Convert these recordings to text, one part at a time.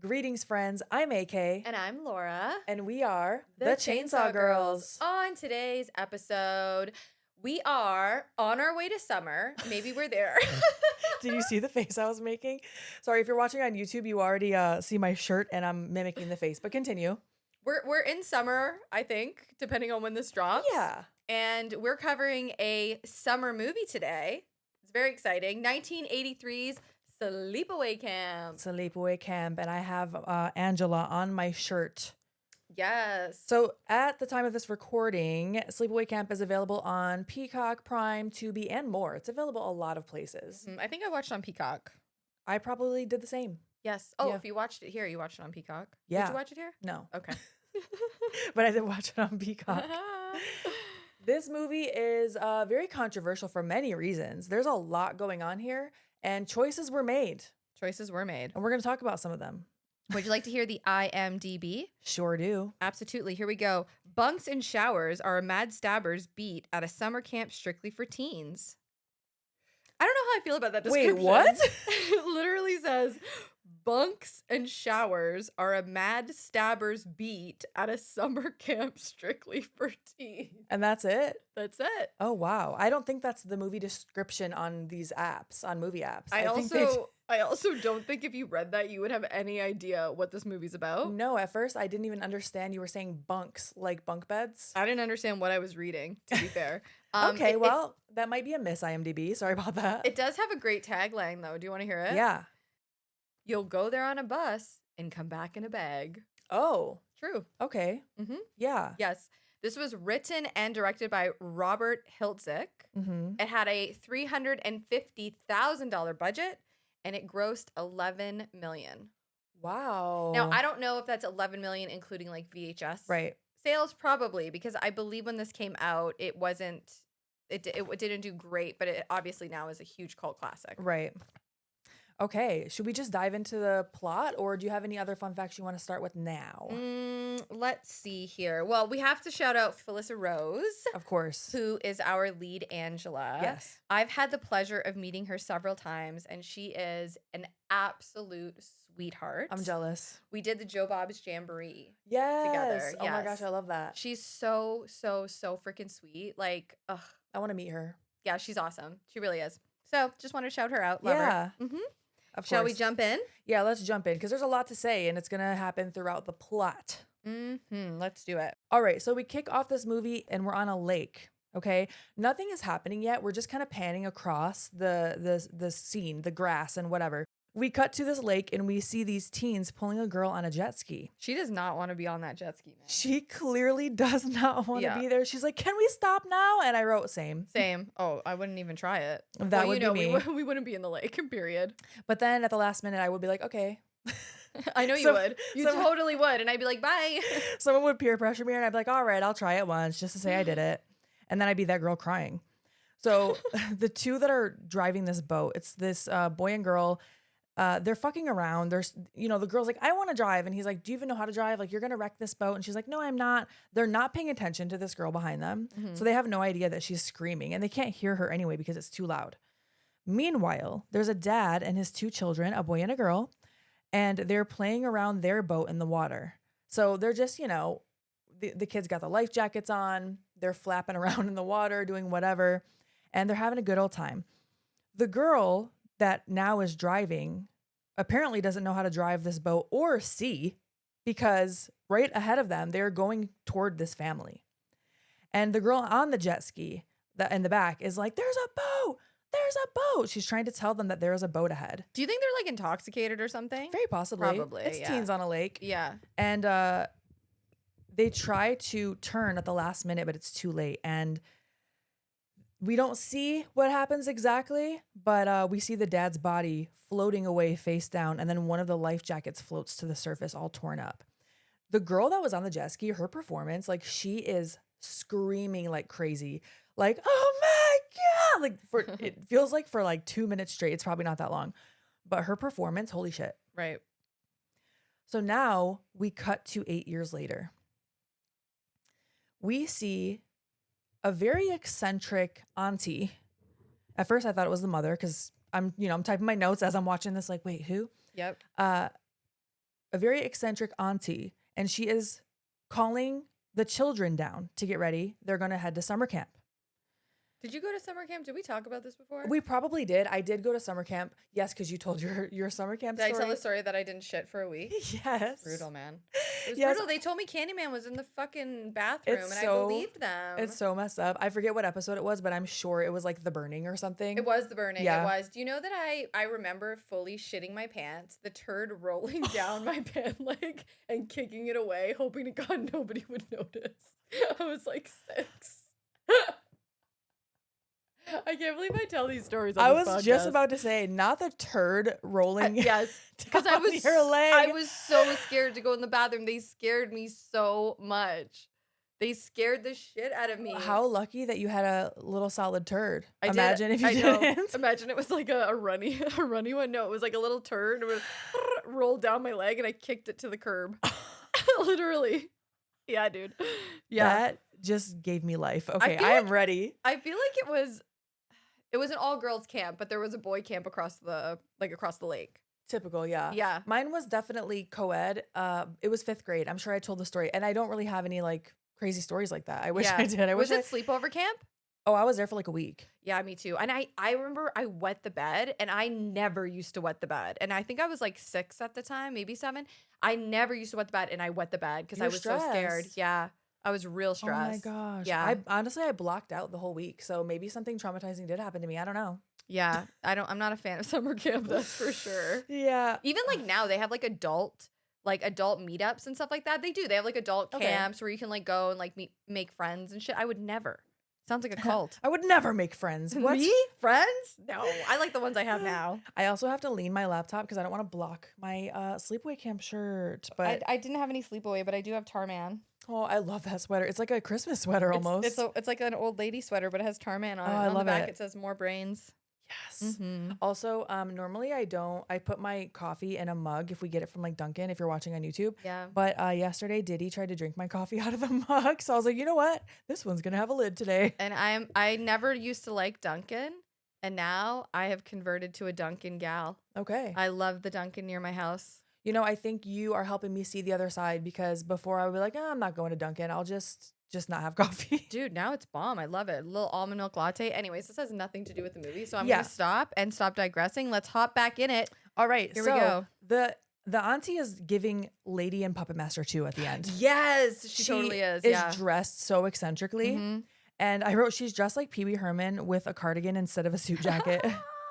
Greetings, friends. I'm AK. And I'm Laura. And we are the Chainsaw Girls. On today's episode, we are on our way to summer. Maybe we're there. Did you see the face I was making? Sorry, if you're watching on YouTube, you already see my shirt and I'm mimicking the face, but continue. We're in summer, I think, depending on when this drops. Yeah. And we're covering a summer movie today. It's very exciting. 1983's Sleepaway Camp. Sleepaway Camp. And I have Angela on my shirt. Yes. So at the time of this recording, Sleepaway Camp is available on Peacock, Prime, Tubi, and more. It's available a lot of places. I think I watched on Peacock. I probably did the same. Yes. Oh, Yeah. if you watched it here, you watched it on Peacock. Yeah. Did you watch it here? No. Okay. But I did watch it on Peacock. This movie is very controversial for many reasons. There's a lot going on here, and choices were made. Choices were made. And we're going to talk about some of them. Would you like to hear the IMDb? Sure do. Absolutely. Here we go. Bunks and showers are a mad stabber's beat at a summer camp strictly for teens. I don't know how I feel about that description. Wait, what? It literally says, bunks and showers are a mad stabber's beat at a summer camp strictly for teens. And that's it? That's it. Oh, wow. I don't think that's the movie description on these apps, on movie apps. I also don't think if you read that, you would have any idea what this movie's about. No, at first I didn't even understand you were saying bunks, like bunk beds. I didn't understand what I was reading, to be fair. Okay, that might be a miss IMDb. Sorry about that. It does have a great tagline, though. Do you want to hear it? Yeah. You'll go there on a bus and come back in a bag. Oh. True. Okay. Mm-hmm. Yeah. Yes. This was written and directed by Robert Hiltzik. Mm-hmm. It had a $350,000 budget, and it grossed $11 million. Wow. Now, I don't know if that's $11 million including like VHS Right. sales, probably, because I believe when this came out, it didn't do great, but it obviously now is a huge cult classic. Right. Okay. Should we just dive into the plot, or do you have any other fun facts you want to start with now? Let's see here. Well, we have to shout out Felissa Rose, Of course. who is our lead Angela. Yes. I've had the pleasure of meeting her several times, and she is an absolute sweetheart. I'm jealous. We did the Joe Bob's Jamboree. Yes. Together, Oh my yes. gosh, I love that. She's so freaking sweet. Like, ugh. I want to meet her. Yeah, she's awesome. She really is. So just want to shout her out. Love her. Yeah. Mm-hmm. Of Shall we course. jump in? Yeah, let's jump in because there's a lot to say and it's going to happen throughout the plot. Let's do it. All right, so we kick off this movie and we're on a lake. Okay, nothing is happening yet. We're just kind of panning across the scene, the grass and whatever. We cut to this lake and we see these teens pulling a girl on a jet ski. She does not want to be on that jet ski, man. She clearly does not want to Yeah. be there. She's like, "Can we stop now?" And I wrote, "Same." Same. Oh, I wouldn't even try it. That would be me. We wouldn't be in the lake, period. But then at the last minute, I would be like, "Okay." I know you would. You so- totally would. And I'd be like, bye. Someone would peer pressure me and I'd be like, "All right, I'll try it once just to say I did it." And then I'd be that girl crying. So the two that are driving this boat, it's this boy and girl. They're fucking around. There's, the girl's like, "I want to drive." And he's like, "Do you even know how to drive? Like, you're going to wreck this boat." And she's like, "No, I'm not." They're not paying attention to this girl behind them. Mhm. So they have no idea that she's screaming and they can't hear her anyway because it's too loud. Meanwhile, there's a dad and his two children, a boy and a girl, and they're playing around their boat in the water. So they're just, the kids got the life jackets on. They're flapping around in the water, doing whatever, and they're having a good old time. The girl that now is driving apparently doesn't know how to drive this boat or see, because right ahead of them, they're going toward this family. And the girl on the jet ski in the back is like, "There's a boat. There's a boat." She's trying to tell them that there is a boat ahead. Do you think they're like intoxicated or something? Very possibly. Probably, It's yeah. teens on a lake. Yeah. And they try to turn at the last minute, but it's too late. And we don't see what happens exactly, but we see the dad's body floating away face down. And then one of the life jackets floats to the surface all torn up. The girl that was on the jet ski, her performance, like, she is screaming like crazy. Like, "Oh my God." Like, it feels like for like 2 minutes straight. It's probably not that long. But her performance, holy shit. Right. So now we cut to 8 years later. We see a very eccentric auntie. At first I thought it was the mother because I'm typing my notes as I'm watching this like, wait, who? Yep. a very eccentric auntie, and she is calling the children down to get ready. They're going to head to summer camp. Did you go to summer camp? Did we talk about this before? We probably did. I did go to summer camp. Yes, because you told your summer camp Did story. I tell the story that I didn't shit for a week? Yes. Brutal, man. It was Yes. brutal. They told me Candyman was in the fucking bathroom, It's and so- I believed them. It's so messed up. I forget what episode it was, but I'm sure it was like The Burning or something. It was The Burning. Yeah. It was. Do you know that I remember fully shitting my pants, the turd rolling down my pant leg and kicking it away, hoping to God nobody would notice. I was like 6. I can't believe I tell these stories on I this was just podcast. about to say, not the turd rolling. Yes, because I down was your leg. I was so scared to go in the bathroom. They scared me so much. They scared the shit out of me. How lucky that you had a little solid turd. I did. Imagine if you I know. didn't. Imagine it was like a runny one. No, it was like a little turd. It would roll down my leg, and I kicked it to the curb. Literally. Yeah, dude. Yeah. That just gave me life. Okay, feel I am like- ready. I feel like it was an all girls camp, but there was a boy camp across the lake. Typical, yeah. Yeah. Mine was definitely co-ed. It was 5th grade. I'm sure I told the story, and I don't really have any like crazy stories like that. I wish Yeah. I did. I Was wish it sleepover camp? Oh, I was there for like a week. Yeah, me too. And I remember I wet the bed, and I never used to wet the bed. And I think I was like 6 at the time, maybe 7. I never used to wet the bed, and I wet the bed because I You're was so scared. stressed. Yeah, I was real stressed. Oh my gosh. Yeah. I honestly blocked out the whole week. So maybe something traumatizing did happen to me. I don't know. Yeah, I'm not a fan of summer camp, that's for sure. Yeah. Even like now they have like adult meetups and stuff like that. They do. They have like adult Okay. camps where you can like go and like make friends and shit. I would never. Sounds like a cult. I would never make friends. What? Me? Friends? No. I like the ones I have now. I also have to lean my laptop because I don't want to block my sleepaway camp shirt. But I didn't have any sleepaway, but I do have Tarman. oh, I love that sweater. It's like a Christmas sweater almost. It's like an old lady sweater, but it has Tarman on Oh, it. I And on love the back it. it says more brains. Yes. Also, normally I put my coffee in a mug if we get it from like Dunkin', if you're watching on YouTube. Yeah. But yesterday Diddy tried to drink my coffee out of the mug. So I was like, you know what? This one's gonna have a lid today. And I never used to like Dunkin', and now I have converted to a Dunkin' gal. Okay. I love the Dunkin' near my house. You know, I think you are helping me see the other side because before I would be like, I'm not going to Dunkin'. I'll just not have coffee. Dude, now it's bomb. I love it. A little almond milk latte. Anyways, this has nothing to do with the movie, so I'm Yeah. gonna stop digressing. Let's hop back in it. All right. Here so we go. The auntie is giving Lady and Puppet Master 2 at the end. Yes, she totally is. Yeah. Dressed so eccentrically. Mhm. And I wrote she's dressed like Pee Wee Herman with a cardigan instead of a suit jacket.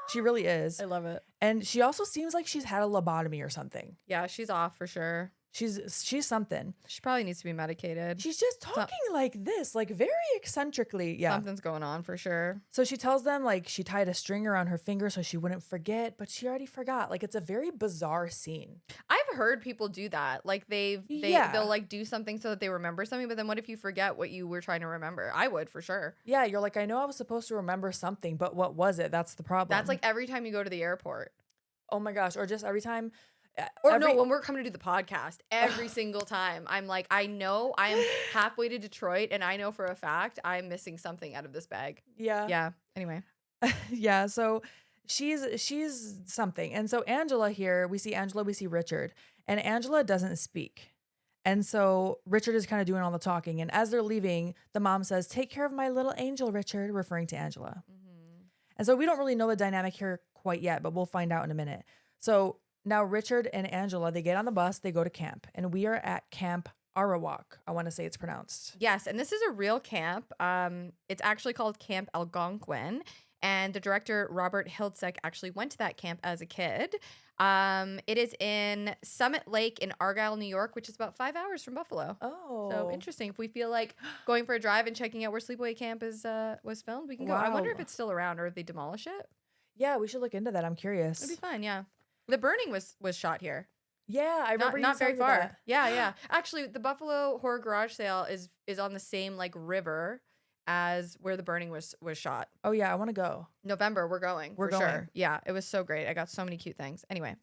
She really is. I love it. And she also seems like she's had a lobotomy or something. Yeah, she's off for sure. She's something. She probably needs to be medicated. She's just talking like this, like very eccentrically. Yeah. Something's going on for sure. So she tells them like she tied a string around her finger so she wouldn't forget, but she already forgot. Like it's a very bizarre scene. I've heard people do that. Like Yeah. they'll like do something so that they remember something, but then what if you forget what you were trying to remember? I would for sure. Yeah, you're like, I know I was supposed to remember something, but what was it? That's the problem. That's like every time you go to the airport. oh my gosh, or just every time. Or every- no, when we're coming to do the podcast, every single time, I'm like, I know I am halfway to Detroit, and I know for a fact I'm missing something out of this bag. Yeah. Yeah. Anyway. Yeah, so she's something. And so Angela here, we see Angela, we see Richard, and Angela doesn't speak. And so Richard is kind of doing all the talking. And as they're leaving, the mom says, "Take care of my little angel, Richard," referring to Angela. And so we don't really know the dynamic here quite yet, but we'll find out in a minute. So now Richard and Angela, they get on the bus, they go to camp, and we are at Camp Arawak. I want to say it's pronounced. Yes, and this is a real camp. It's actually called Camp Algonquin, and the director Robert Hiltzik actually went to that camp as a kid. It is in Summit Lake in Argyle, New York, which is about 5 hours from Buffalo. Oh. So interesting. If we feel like going for a drive and checking out where Sleepaway Camp was filmed, we can go. I wonder Wow. if it's still around or if they demolish it. Yeah, we should look into that. I'm curious. It'd be fun. Yeah. The Burning was shot here. Yeah, I remember you Not very telling me far. that. Yeah, yeah. Actually, the Buffalo Horror Garage Sale is on the same like river as where The Burning was shot. Oh yeah, I want to go. November, we're going. We're for going. Sure. Yeah, it was so great. I got so many cute things. Anyway,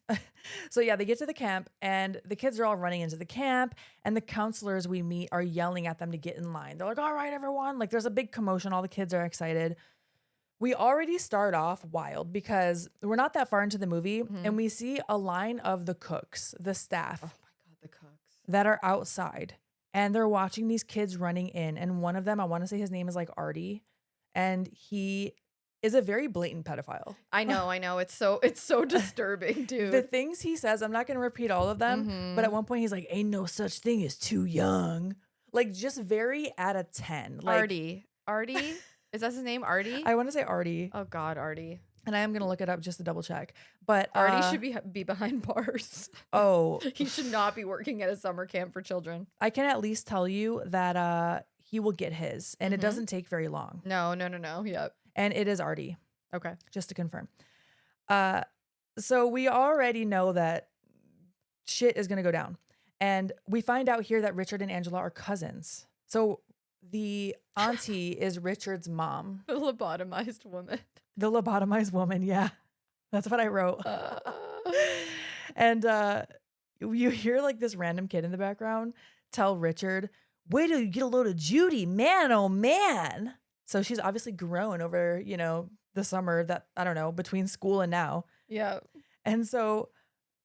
So yeah, they get to the camp and the kids are all running into the camp and the counselors we meet are yelling at them to get in line. They're like, "All right, everyone." Like there's a big commotion. All the kids are excited. We already start off wild because we're not that far into the movie and we see a line of the cooks, the staff, that are outside and they're watching these kids running in. And one of them, I want to say his name is like Arty, and he is a very blatant pedophile. I know. It's so disturbing, The dude. things he says, I'm not going to repeat all of them, but at one point he's like, ain't no such thing as too young. Like, just very at a 10. Like, Arty. Is that his name? Arty? I want to say Arty. Oh God, Arty. And I am going to look it up just to double check. But Arty should be behind bars. Oh, He should not be working at a summer camp for children. I can at least tell you that he will get his, and it Mhm. doesn't take very long. No. Yep. And it is Arty, Okay. just to confirm. So we already know that shit is going to go down. And we find out here that Richard and Angela are cousins. So the auntie is Richard's mom. The lobotomized woman. The lobotomized woman, yeah. That's what I wrote. And you hear like this random kid in the background tell Richard, wait till you get a load of Judy, man, oh man. So she's obviously grown over, the summer that, I don't know, between school and now. Yeah. And so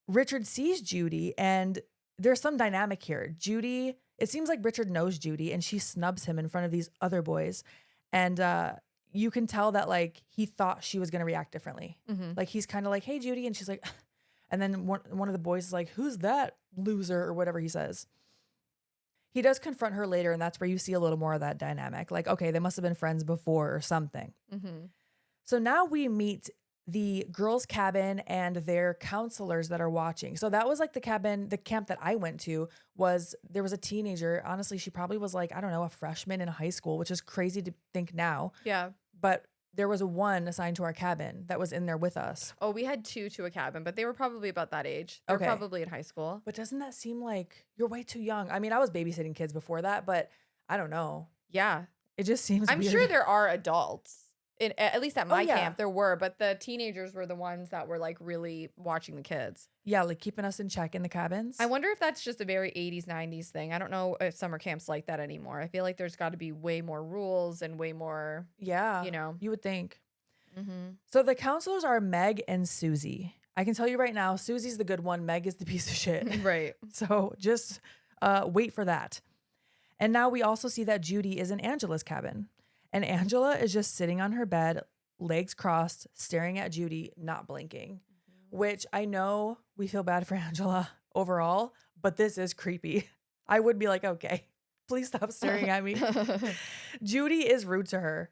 Richard sees Judy, and there's some dynamic here. Judy, it seems like Richard knows Judy, and she snubs him in front of these other boys. And you can tell that like he thought she was going to react differently. Mm-hmm. Like he's kind of like, hey, Judy. And she's like, and then one of the boys is like, who's that loser or whatever he says. He does confront her later, and that's where you see a little more of that dynamic. Like, okay, they must have been friends before or something. Mm-hmm. So now we meet the girls' cabin and their counselors that are watching. So that was like the camp that I went to there was a teenager. Honestly, she probably was like, I don't know, a freshman in high school, which is crazy to think now. Yeah. But there was one assigned to our cabin that was in there with us. Oh, we had two to a cabin, but they were probably about that age. They were Okay. probably in high school. But doesn't that seem like you're way too young? I mean, I was babysitting kids before that, but I don't know. Yeah. It just seems I'm weird. sure there are adults. At least at my yeah. camp, there were, but the teenagers were the ones that were like really watching the kids. Yeah, like keeping us in check in the cabins. I wonder if that's just a very 80s, 90s thing. I don't know if summer camp's like that anymore. I feel like there's got to be way more rules and way more, Yeah. you You would think. Mm-hmm. So the counselors are Meg and Susie. I can tell you right now, Susie's the good one. Meg is the piece of shit. Right. So just wait for that. And now we also see that Judy is in Angela's cabin. And Angela is just sitting on her bed, legs crossed, staring at Judy, not blinking. Mm-hmm. Which I know we feel bad for Angela overall, but this is creepy. I would be like, okay, please stop staring at me. Judy is rude to her.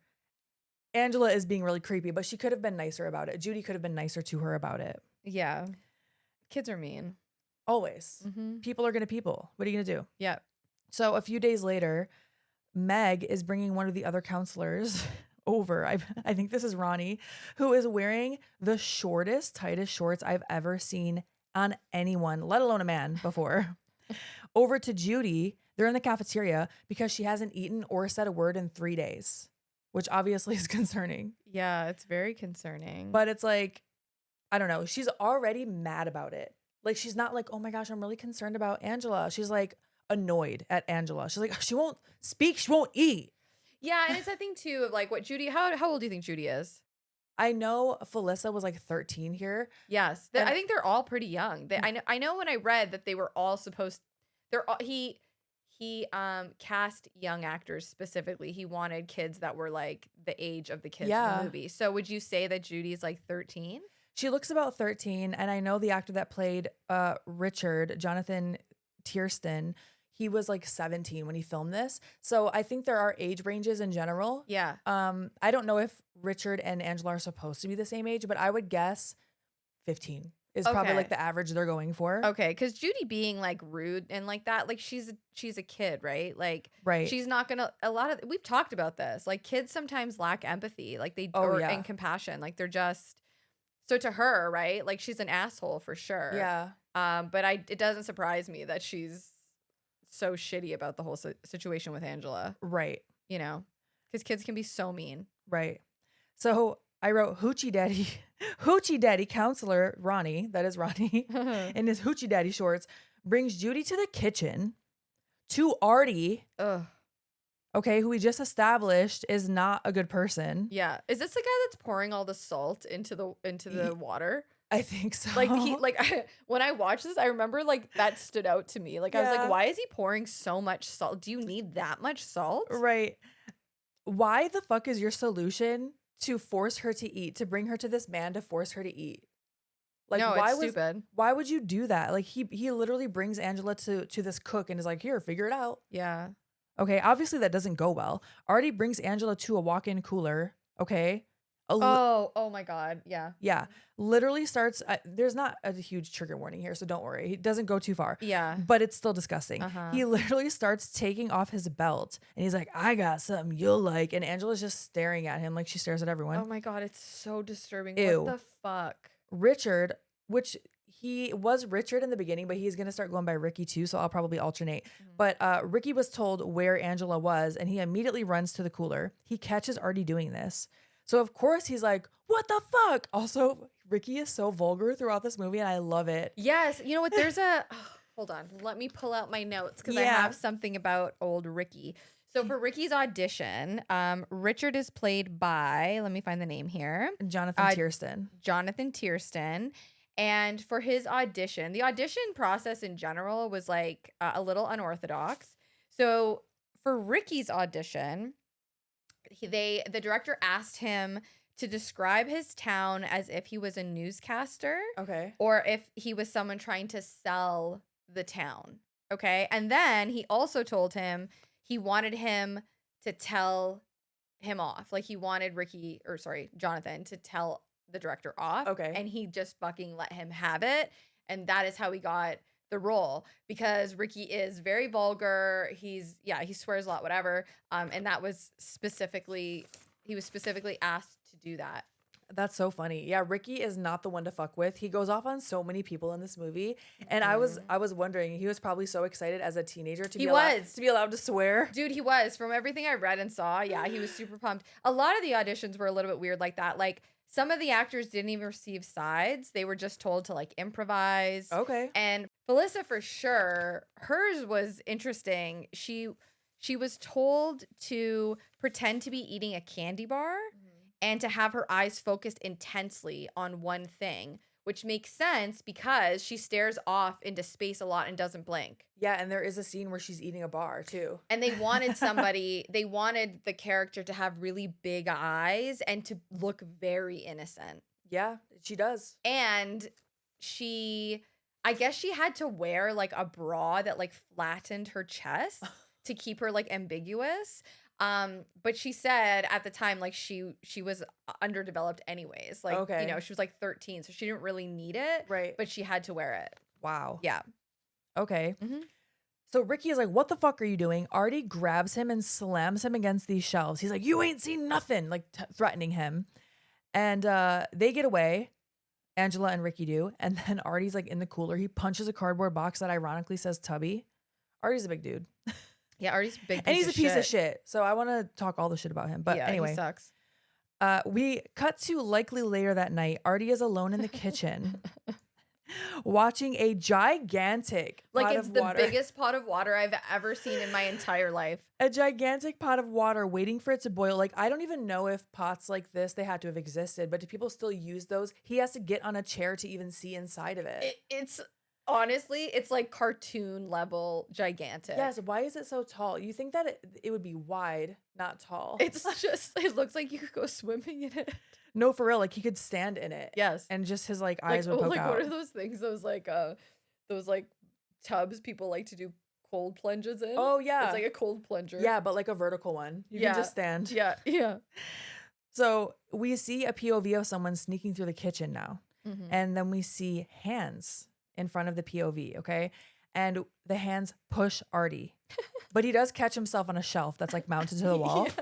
Angela is being really creepy, but she could have been nicer about it. Judy could have been nicer to her about it. Yeah. Kids are mean. Always. Mm-hmm. People are going to people. What are you going to do? Yeah. So a few days later, Meg is bringing one of the other counselors over. I think this is Ronnie, who is wearing the shortest, tightest shorts I've ever seen on anyone, let alone a man, before. Over to Judy. They're in the cafeteria because she hasn't eaten or said a word in 3 days, which obviously is concerning. Yeah, it's very concerning. But it's like, I don't know. She's already mad about it. Like, she's not like, oh my gosh, I'm really concerned about Angela. She's like annoyed at Angela. She's like, she won't speak. She won't eat. Yeah, and it's a thing too of like what Judy, how old do you think Judy is? I know Felissa was like 13 here. Yes. And- I think they're all pretty young. I know when I read that they were all he cast young actors specifically. He wanted kids that were like the age of the kids in Yeah. the movie. So would you say that Judy's like 13? She looks about 13. And I know the actor that played Richard, Jonathan Tiersten, he was like 17 when he filmed this. So I think there are age ranges in general. Yeah. I don't know if Richard and Angela are supposed to be the same age, but I would guess 15 is probably Okay. like the average they're going for. Okay, because Judy being like rude and like that, like she's a kid, right? Like Right. she's not gonna. We've talked about this. Like kids sometimes lack empathy, like and compassion. Like they're just so to her, right? Like she's an asshole for sure. Yeah. But it doesn't surprise me that she's so shitty about the whole situation with Angela. Right. You know, because kids can be so mean. Right. So I wrote Hoochie Daddy counselor Ronnie, that is Ronnie, in his Hoochie Daddy shorts, brings Judy to the kitchen to Arty, Ugh. okay, who we just established is not a good person. Yeah. Is this the guy that's pouring all the salt into the water? I think so. Like when I watched this, I remember like that stood out to me. Like I was Yeah. like, why is he pouring so much salt? Do you need that much salt? Right. Why the fuck is your solution to force her to eat, to bring her to this man to force her to eat? Like, No, it's stupid. why would you do that? Like he literally brings Angela to this cook and is like, here, figure it out. Yeah. Okay, obviously that doesn't go well. Arty brings Angela to a walk-in cooler. Okay. Oh my God. Yeah. Yeah, literally starts. There's not a huge trigger warning here, so don't worry. He doesn't go too far. Yeah. But it's still disgusting. Uh-huh. He literally starts taking off his belt and he's like, I got something you'll like. And Angela's just staring at him like she stares at everyone. Oh my God, it's so disturbing. Ew. What the fuck? Richard, which he was Richard in the beginning, but he's going to start going by Ricky too. So I'll probably alternate. But Ricky was told where Angela was and he immediately runs to the cooler. He catches Arty doing this. So of course he's like, what the fuck? Also, Ricky is so vulgar throughout this movie and I love it. Yes. You know what? There's a hold on. Let me pull out my notes because I have something about old Ricky. So for Ricky's audition, Richard is played by, let me find the name here. Jonathan Tiersten. Jonathan Tiersten. And for his audition, the audition process in general was like a little unorthodox. So for Ricky's audition, the director asked him to describe his town as if he was a newscaster. Okay. Or if he was someone trying to sell the town. Okay. And then he also told him he wanted him to tell him off. Like he wanted Jonathan to tell the director off. Okay. And he just fucking let him have it. And that is how he got the role, because Ricky is very vulgar. He swears a lot, whatever. And that was he was specifically asked to do that. That's so funny. Yeah, Ricky is not the one to fuck with. He goes off on so many people in this movie. And I was wondering, he was probably so excited as a teenager to be allowed to swear. Dude, he was. From everything I read and saw, yeah, he was super pumped. A lot of the auditions were a little bit weird like that. Like some of the actors didn't even receive sides. They were just told to like improvise. Okay. And Felissa, for sure, hers was interesting. She was told to pretend to be eating a candy bar and to have her eyes focused intensely on one thing, which makes sense because she stares off into space a lot and doesn't blink. Yeah, and there is a scene where she's eating a bar too. And they wanted the character to have really big eyes and to look very innocent. Yeah, she does. And I guess she had to wear like a bra that like flattened her chest to keep her like ambiguous. But she said at the time, like she was underdeveloped anyways. Like, okay. She was like 13, so she didn't really need it. Right. But she had to wear it. Wow. Yeah. Okay. Mm-hmm. So Ricky is like, what the fuck are you doing? Arty grabs him and slams him against these shelves. He's like, you ain't seen nothing, like threatening him. And they get away. Angela and Ricky do. And then Arty's like in the cooler. He punches a cardboard box that ironically says Tubby. Arty's a big dude. Yeah, Arty's big and he's a piece of shit. So I want to talk all the shit about him. But yeah, anyway. He sucks. We cut to likely later that night. Arty is alone in the kitchen watching a gigantic pot of water. The biggest pot of water I've ever seen in my entire life. A gigantic pot of water waiting for it to boil. Like, I don't even know if pots like this, they had to have existed, but do people still use those? He has to get on a chair to even see inside of it. It's honestly, it's like cartoon level gigantic. Yes. Why is it so tall? You think that it would be wide, not tall. It's just, it looks like you could go swimming in it. No, for real. Like he could stand in it. Yes. And just his like eyes would poke out. What are those things? Those tubs people like to do cold plunges in. Oh yeah. It's like a cold plunger. Yeah, but like a vertical one. You can just stand. Yeah. Yeah. So we see a POV of someone sneaking through the kitchen now. Mm-hmm. And then we see hands in front of the POV, okay? And the hands push Arty. But he does catch himself on a shelf that's like mounted to the wall. Yes.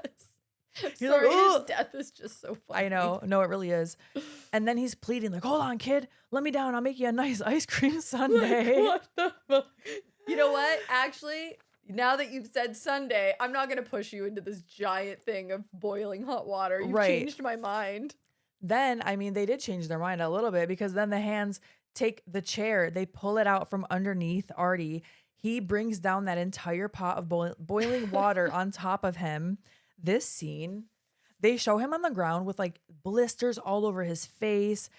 He's Sorry, like, his death is just so funny. I know. No, it really is. And then he's pleading like, hold on, kid. Let me down. I'll make you a nice ice cream sundae. Like, what the fuck? You know what? Actually, now that you've said sundae, I'm not going to push you into this giant thing of boiling hot water. You've changed my mind. Then, I mean, they did change their mind a little bit because then the hands take the chair. They pull it out from underneath Arty. He brings down that entire pot of boiling water on top of him. This scene, they show him on the ground with like blisters all over his face.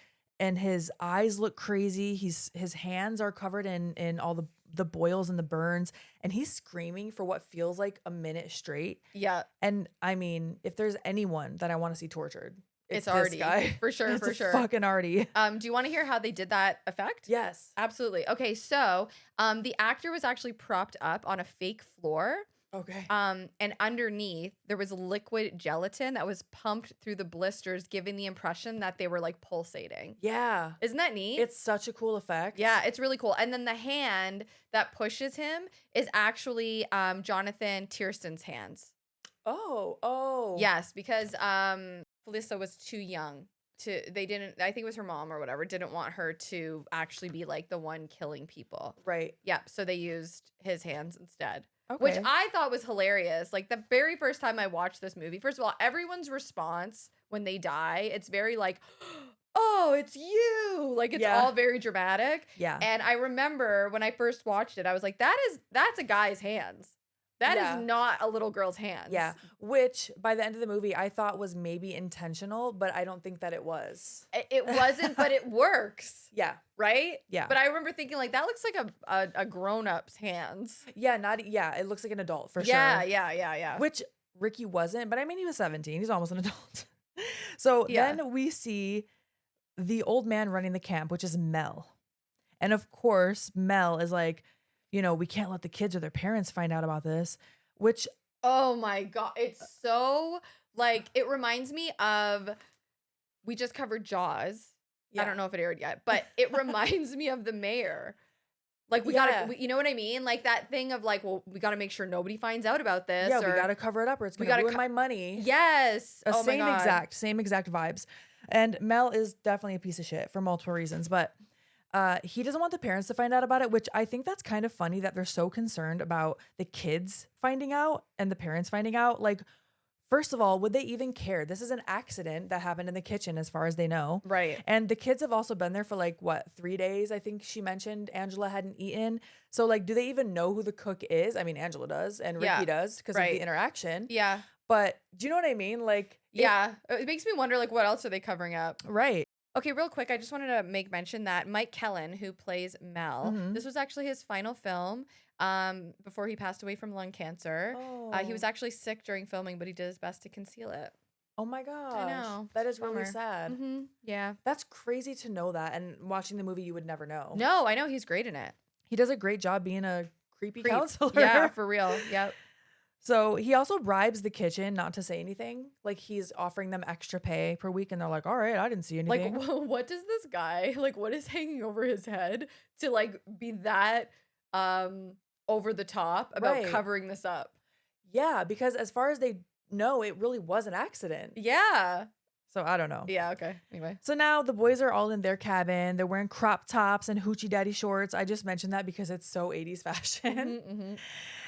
and his eyes look crazy. His hands are covered in all the boils and the burns, and he's screaming for what feels like a minute straight. Yeah. And I mean, if there's anyone that I want to see tortured, it's this Arty. guy. For sure, It's for sure. fucking Arty. Do you want to hear how they did that effect? Yes. Absolutely. Okay, so the actor was actually propped up on a fake floor. Okay. And underneath there was liquid gelatin that was pumped through the blisters, giving the impression that they were like pulsating. Yeah. Isn't that neat? It's such a cool effect. Yeah, it's really cool. And then the hand that pushes him is actually Jonathan Tierston's hands. Oh. Yes, because Felissa was too young I think it was her mom or whatever, didn't want her to actually be like the one killing people. Right. Yeah, so they used his hands instead. Okay. Which I thought was hilarious. Like the very first time I watched this movie, first of all, everyone's response when they die, it's very like, oh, it's you. Like it's all very dramatic. Yeah. And I remember when I first watched it, I was like, that's a guy's hands. That is not a little girl's hands. Yeah. Which by the end of the movie, I thought was maybe intentional, but I don't think that it was. It wasn't, but it works. Yeah. Right? Yeah. But I remember thinking like that looks like a grown-up's hands. Yeah, it looks like an adult for sure. Yeah. Which Ricky wasn't, but I mean he was 17. He's almost an adult. So then we see the old man running the camp, which is Mel. And of course, Mel is like, we can't let the kids or their parents find out about this, which. Oh my God. It's so like, it reminds me of, we just covered Jaws. Yeah. I don't know if it aired yet, but it reminds me of The Mayor. Like we gotta, you know what I mean? Like that thing of like, well, we gotta make sure nobody finds out about this. Yeah, we gotta cover it up or it's gonna ruin my money. Yes. Oh my God. Same exact vibes. And Mel is definitely a piece of shit for multiple reasons, but he doesn't want the parents to find out about it, which I think that's kind of funny that they're so concerned about the kids finding out and the parents finding out. Like, first of all, would they even care? This is an accident that happened in the kitchen as far as they know. Right. And the kids have also been there for 3 days, I think she mentioned. Angela hadn't eaten. So do they even know who the cook is? I mean, Angela does and Ricky does because of the interaction. Yeah. But do you know what I mean? It makes me wonder, what else are they covering up? Right. Okay, real quick, I just wanted to make mention that Mike Kellen, who plays Mel, this was actually his final film before he passed away from lung cancer. He was actually sick during filming, but he did his best to conceal it. Oh my gosh. I know. That is really sad. Yeah. That's crazy to know that. And watching the movie, you would never know. No, I know. He's great in it. He does a great job being a creepy counselor. Yeah, for real. Yep. So he also bribes the kitchen not to say anything. He's offering them extra pay per week. And they're like, all right, I didn't see anything. What does this guy, what is hanging over his head to be that over the top about covering this up? Yeah, because as far as they know, it really was an accident. Yeah. So I don't know. Yeah, okay. Anyway. So now the boys are all in their cabin. They're wearing crop tops and hoochie daddy shorts. I just mentioned that because it's so 80s fashion.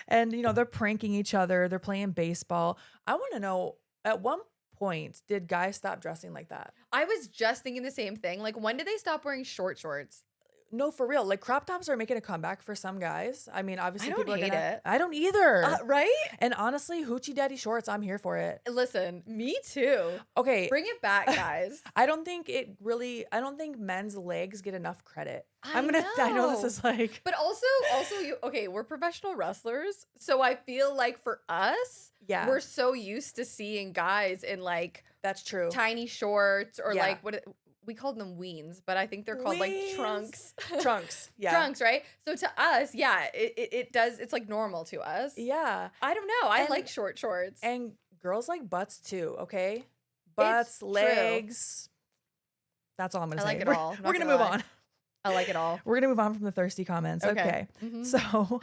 And, they're pranking each other. They're playing baseball. I want to know, at one point, did guys stop dressing like that? I was just thinking the same thing. When did they stop wearing short shorts? No, for real. Crop tops are making a comeback for some guys. I mean, obviously, I don't hate it. I don't either. Right? And honestly, hoochie daddy shorts, I'm here for it. Listen, me too. Okay. Bring it back, guys. I don't think men's legs get enough credit. I know this is But also we're professional wrestlers. So I feel like for us, we're so used to seeing guys in that's true. Tiny shorts or what we called them weens, but I think they're called trunks. Trunks. Yeah. Trunks, right? So to us, it does. It's normal to us. Yeah. I don't know. I like short shorts. And girls like butts too, okay? Butts, legs. That's all I'm going to say. I like it all. We're going to move on. I like it all. We're going to move on from the thirsty comments. Okay. So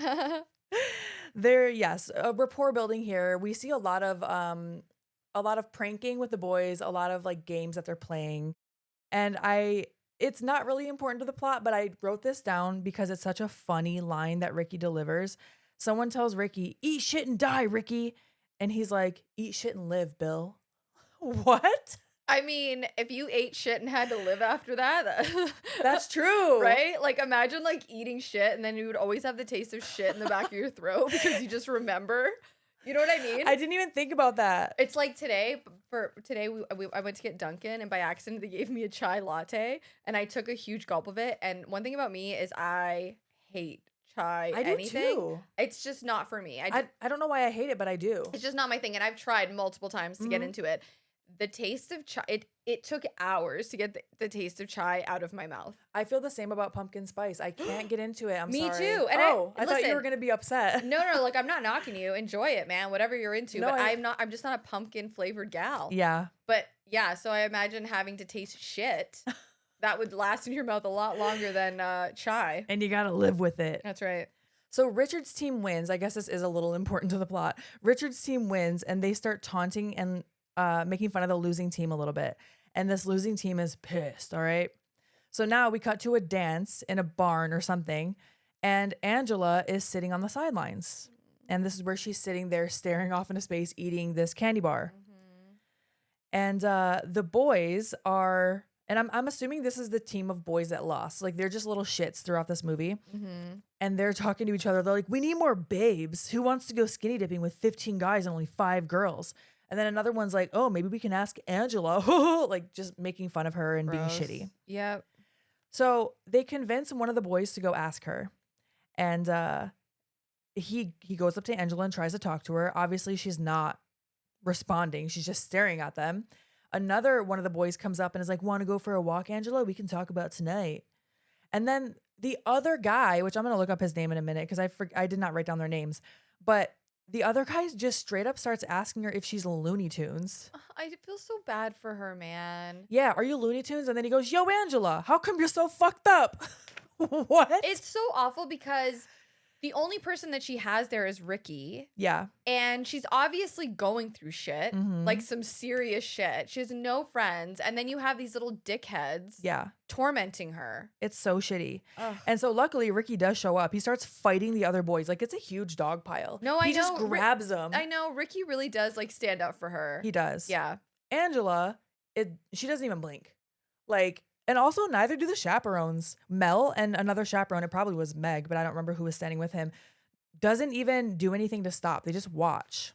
rapport building here. We see a lot of pranking with the boys, a lot of games that they're playing. And it's not really important to the plot, but I wrote this down because it's such a funny line that Ricky delivers. Someone tells Ricky, "Eat shit and die, Ricky." And he's like, "Eat shit and live, Bill." What? I mean, if you ate shit and had to live after that, that's true. Right? Imagine eating shit and then you would always have the taste of shit in the back of your throat because you just remember. You know what I mean? I didn't even think about that. It's like today, for today, I went to get Dunkin', and by accident, they gave me a chai latte, and I took a huge gulp of it. And one thing about me is I hate chai I do anything. too. It's just not for me. I don't know why I hate it, but I do. It's just not my thing, and I've tried multiple times to get into it. The taste of chai, it took hours to get the taste of chai out of my mouth. I feel the same about pumpkin spice. I can't get into it. I'm Me sorry. too. And I thought you listen, were gonna be upset. No, like I'm not knocking you. Enjoy it, man. Whatever you're into. No, But I'm just not a pumpkin flavored gal. Yeah. But yeah, so I imagine having to taste shit that would last in your mouth a lot longer than chai. And you gotta live with it. That's right. So Richard's team wins. I guess this is a little important to the plot. Richard's team wins, and they start taunting and making fun of the losing team a little bit. And this losing team is pissed, all right? So now we cut to a dance in a barn or something, and Angela is sitting on the sidelines. And this is where she's sitting there staring off into space, eating this candy bar. And the boys are, and I'm assuming this is the team of boys that lost. Like, they're just little shits throughout this movie. And they're talking to each other. They're like, we need more babes. Who wants to go skinny dipping with 15 guys and only 5 girls? And then another one's like, oh, maybe we can ask Angela. Like, just making fun of her and Gross. being shitty. Yep. So they convince one of the boys to go ask her. And he goes up to Angela and tries to talk to her. Obviously, she's not responding. She's just staring at them. Another one of the boys comes up and is like, want to go for a walk, Angela? We can talk about tonight. And then the other guy, which I'm going to look up his name in a minute because I did not write down their names, but the other guy just straight up starts asking her if she's Looney Tunes. I feel so bad for her, man. Yeah, are you Looney Tunes? And then he goes, yo, Angela, how come you're so fucked up? What? It's so awful because the only person that she has there is Ricky. Yeah. And she's obviously going through shit, Mhm. like some serious shit. She has no friends. And then you have these little dickheads Yeah. tormenting her. It's so shitty. Ugh. And so luckily Ricky does show up. He starts fighting the other boys. Like, it's a huge dog pile. No, I He just know. grabs them. I know. Ricky really does like stand up for her. He does. Yeah. Angela, she doesn't even blink. Like, and also neither do the chaperones. Mel and another chaperone, it probably was Meg, but I don't remember who was standing with him, doesn't even do anything to stop. They just watch.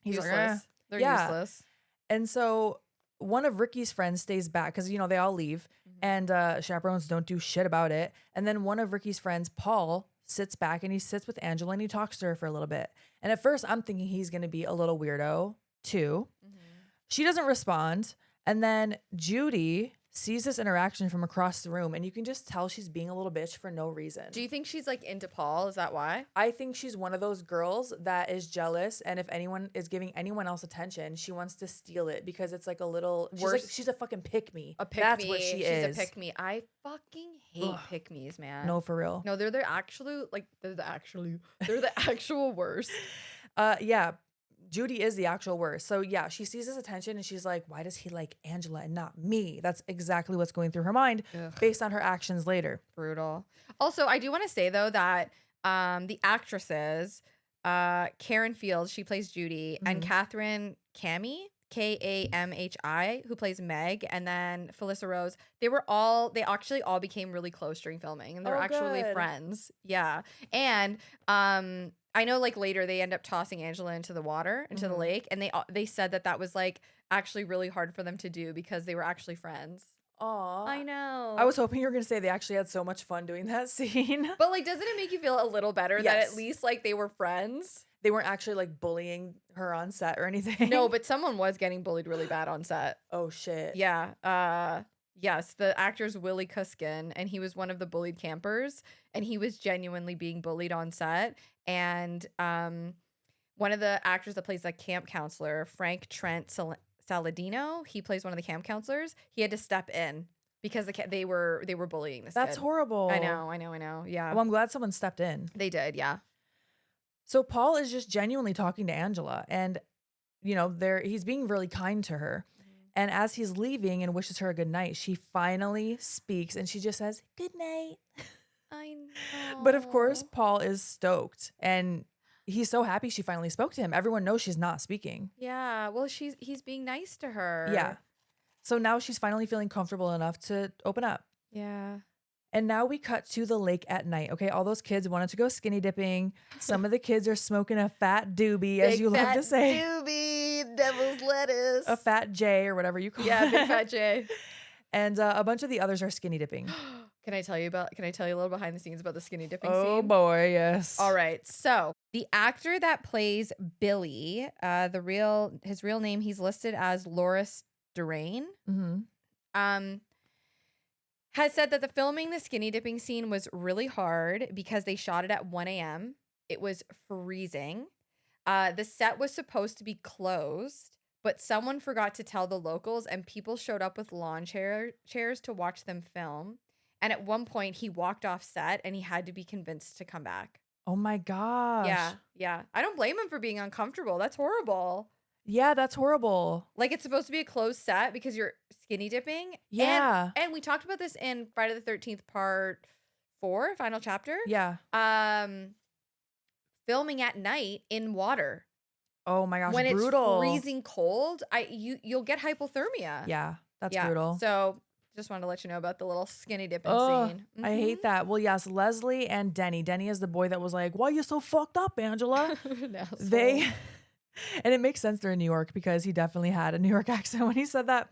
He's Useless. like, They're Yeah. useless. And so one of Ricky's friends stays back because, they all leave and chaperones don't do shit about it. And then one of Ricky's friends, Paul, sits back and he sits with Angela and he talks to her for a little bit. And at first I'm thinking he's going to be a little weirdo too. She doesn't respond. And then Judy sees this interaction from across the room and you can just tell she's being a little bitch for no reason. Do you think she's like into Paul? Is that why? I think she's one of those girls that is jealous, and if anyone is giving anyone else attention, she wants to steal it because it's like a little Worse. she's a fucking pick me. A pick That's me. what she She's is. a pick me. I fucking hate pick me's, man. No, for real. No, they're the actual worst. Yeah. Judy is the actual worst. So yeah, she sees this attention and she's like, why does he like Angela and not me? That's exactly what's going through her mind based on her actions later. Brutal. Also, I do want to say though that the actresses, Karen Fields, she plays Judy, and Catherine Kamhi, who plays Meg, and then Felissa Rose, they actually all became really close during filming, and they're actually good. friends. Yeah. And I know like later they end up tossing Angela into the water, into the lake, and they said that was like actually really hard for them to do because they were actually friends. Aw. I know. I was hoping you were going to say they actually had so much fun doing that scene. But like, doesn't it make you feel a little better that Yes. at least like they were friends? They weren't actually like bullying her on set or anything. No, but someone was getting bullied really bad on set. Oh shit. Yeah. Yes, the actor's Willie Cuskin, and he was one of the bullied campers, and he was genuinely being bullied on set. And one of the actors that plays the camp counselor, Frank Trent Saladino, he plays one of the camp counselors. He had to step in because they were bullying this That's kid. horrible. I know. Yeah. Well, I'm glad someone stepped in. They did, yeah. So Paul is just genuinely talking to Angela, and he's being really kind to her. And as he's leaving and wishes her a good night, she finally speaks and she just says, "Good night." I know. But of course, Paul is stoked and he's so happy she finally spoke to him. Everyone knows she's not speaking. Yeah, well, he's being nice to her. Yeah. So now she's finally feeling comfortable enough to open up. Yeah. And now we cut to the lake at night. Okay, all those kids wanted to go skinny dipping. Some of the kids are smoking a fat doobie, as you love to say. Doobie. devil's lettuce. A fat J or whatever you call Yeah, it. big fat J. And a bunch of the others are skinny dipping. Can I tell you a little behind the scenes about the skinny dipping Oh scene? boy, yes. All right. So the actor that plays Billy, his real name, he's listed as Loris Durain. Has said that the filming the skinny dipping scene was really hard because they shot it at 1 a.m. It was freezing. The set was supposed to be closed, but someone forgot to tell the locals, and people showed up with lawn chairs to watch them film. And at one point, he walked off set, and he had to be convinced to come back. Oh my gosh. Yeah. I don't blame him for being uncomfortable. That's horrible. Yeah, that's horrible. Like, it's supposed to be a closed set because you're skinny dipping. Yeah. And we talked about this in Friday the 13th part 4, final chapter. Yeah. Filming at night in water. Oh my gosh, when brutal. It's freezing cold, you'll get hypothermia. Yeah, that's brutal. So just wanted to let you know about the little skinny dipping scene. I hate that. Well, yes, Leslie and Denny. Denny is the boy that was like, "Why are you so fucked up, Angela?" And it makes sense they're in New York because he definitely had a New York accent when he said that.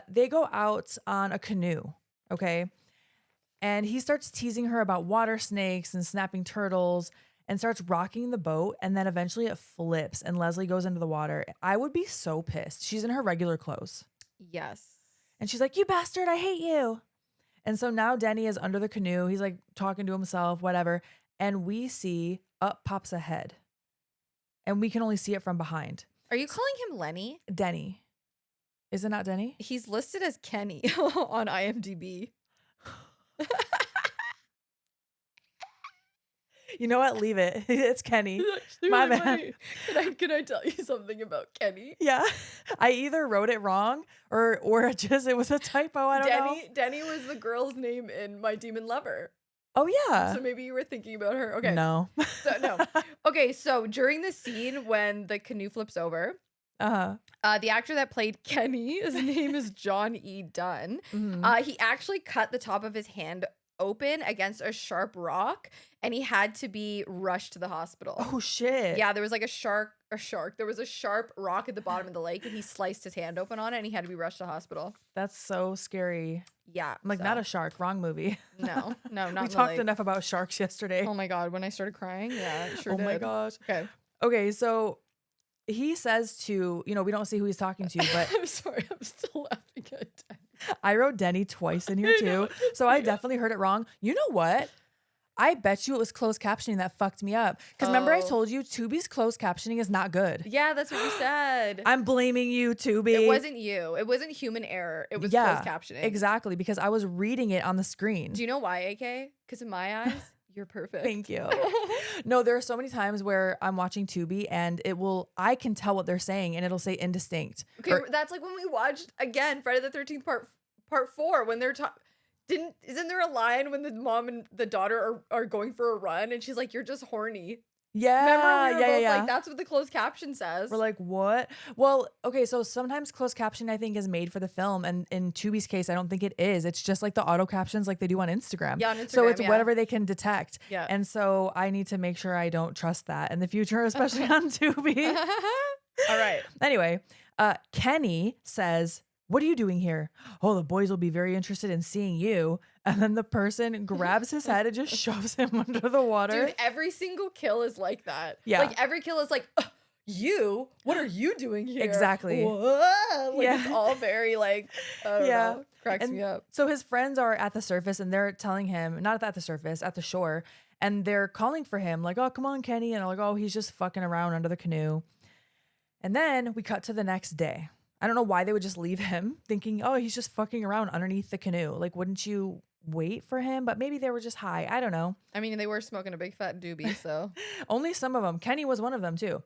They go out on a canoe, okay? And he starts teasing her about water snakes and snapping turtles and starts rocking the boat. And then eventually it flips and Leslie goes into the water. I would be so pissed. She's in her regular clothes. Yes. And she's like, "You bastard, I hate you." And so now Denny is under the canoe. He's like talking to himself, whatever. And we see up pops a head. And we can only see it from behind. Are you calling him Lenny? Denny. Is it not Denny? He's listed as Kenny on IMDb. You know what? Leave it. It's Kenny. My bad. Can I tell you something about Kenny? Yeah. I either wrote it wrong or just it was a typo. I don't know. Denny was the girl's name in My Demon Lover. Oh, yeah. So maybe you were thinking about her. Okay. No. No. Okay, so during the scene when the canoe flips over, the actor that played Kenny, his name is John E. Dunn. He actually cut the top of his hand open against a sharp rock, and he had to be rushed to the hospital. Oh, shit. Yeah, there was like a shark. There was a sharp rock at the bottom of the lake, and he sliced his hand open on it, and he had to be rushed to the hospital. That's so scary. Yeah. I'm like, not a shark. Wrong movie. No, not We talked enough about sharks yesterday. Oh my God, when I started crying, yeah, it sure did. Oh my gosh. Okay, so he says to, we don't see who he's talking to, but I'm sorry, I'm still laughing at Denny. I wrote Denny twice in here too. So I definitely heard it wrong. You know what? I bet you it was closed captioning that fucked me up. Because remember I told you Tubi's closed captioning is not good. Yeah, that's what you said. I'm blaming you, Tubi. It wasn't you. It wasn't human error. It was closed captioning. Exactly, because I was reading it on the screen. Do you know why, AK? Because in my eyes, you're perfect. Thank you. No, there are so many times where I'm watching Tubi and I can tell what they're saying and it'll say indistinct. Okay, that's like when we watched, again, Friday the 13th part 4, when they're talking. Isn't there a line when the mom and the daughter are going for a run and she's like, "You're just horny"? Yeah. Remember we were both yeah. like, that's what the closed caption says. We're like, what? Well, okay, so sometimes closed caption I think is made for the film, and in Tubi's case, I don't think it is. It's just like the auto captions like they do on Instagram. Yeah, on Instagram. So it's whatever they can detect. Yeah. And so I need to make sure I don't trust that in the future, especially on Tubi. All right. Anyway, Kenny says, "What are you doing here?" "Oh, the boys will be very interested in seeing you." And then the person grabs his head and just shoves him under the water. Dude, every single kill is like that. Yeah. Like every kill is like, "You? What are you doing here?" Exactly. Whoa. Like it's all very like, I don't know. Cracks me up. So his friends are at the surface and they're telling him, not at the surface, at the shore. And they're calling for him like, "Oh, come on, Kenny." And they're like, "Oh, he's just fucking around under the canoe." And then we cut to the next day. I don't know why they would just leave him thinking, "Oh, he's just fucking around underneath the canoe." Like, wouldn't you wait for him? But maybe they were just high. I don't know. I mean, they were smoking a big fat doobie, so. Only some of them. Kenny was one of them too.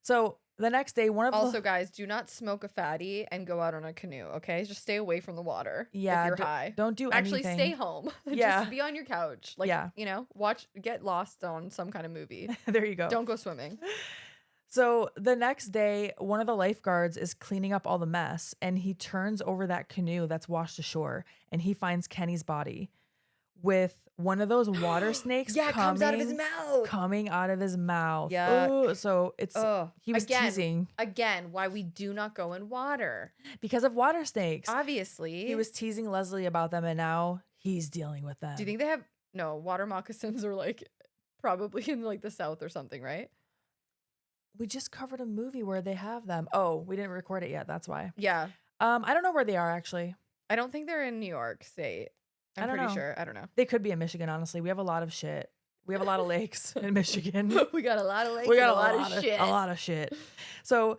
So the next day, Also, guys, do not smoke a fatty and go out on a canoe, okay? Just stay away from the water. Yeah, if you're high. Don't do Actually, anything. stay home. Yeah. Just be on your couch. Like, get lost on some kind of movie. There you go. Don't go swimming. So the next day, one of the lifeguards is cleaning up all the mess and he turns over that canoe that's washed ashore and he finds Kenny's body with one of those water snakes comes out of his mouth. coming out of his mouth. Yuck. Ooh, so it's he was again, teasing Again, why we do not go in water. because of water snakes. Obviously. He was teasing Leslie about them, and now he's dealing with them. Do you think they have no water moccasins are like probably in like the South or something, right? We just covered a movie where they have them. Oh, we didn't record it yet. That's why. Yeah. I don't know where they are actually. I don't think they're in New York State. I'm pretty sure. I don't know. They could be in Michigan, honestly. We have a lot of shit. We have a lot of lakes in Michigan. We got a lot of lakes. We got and a lot of shit. A lot of shit. So,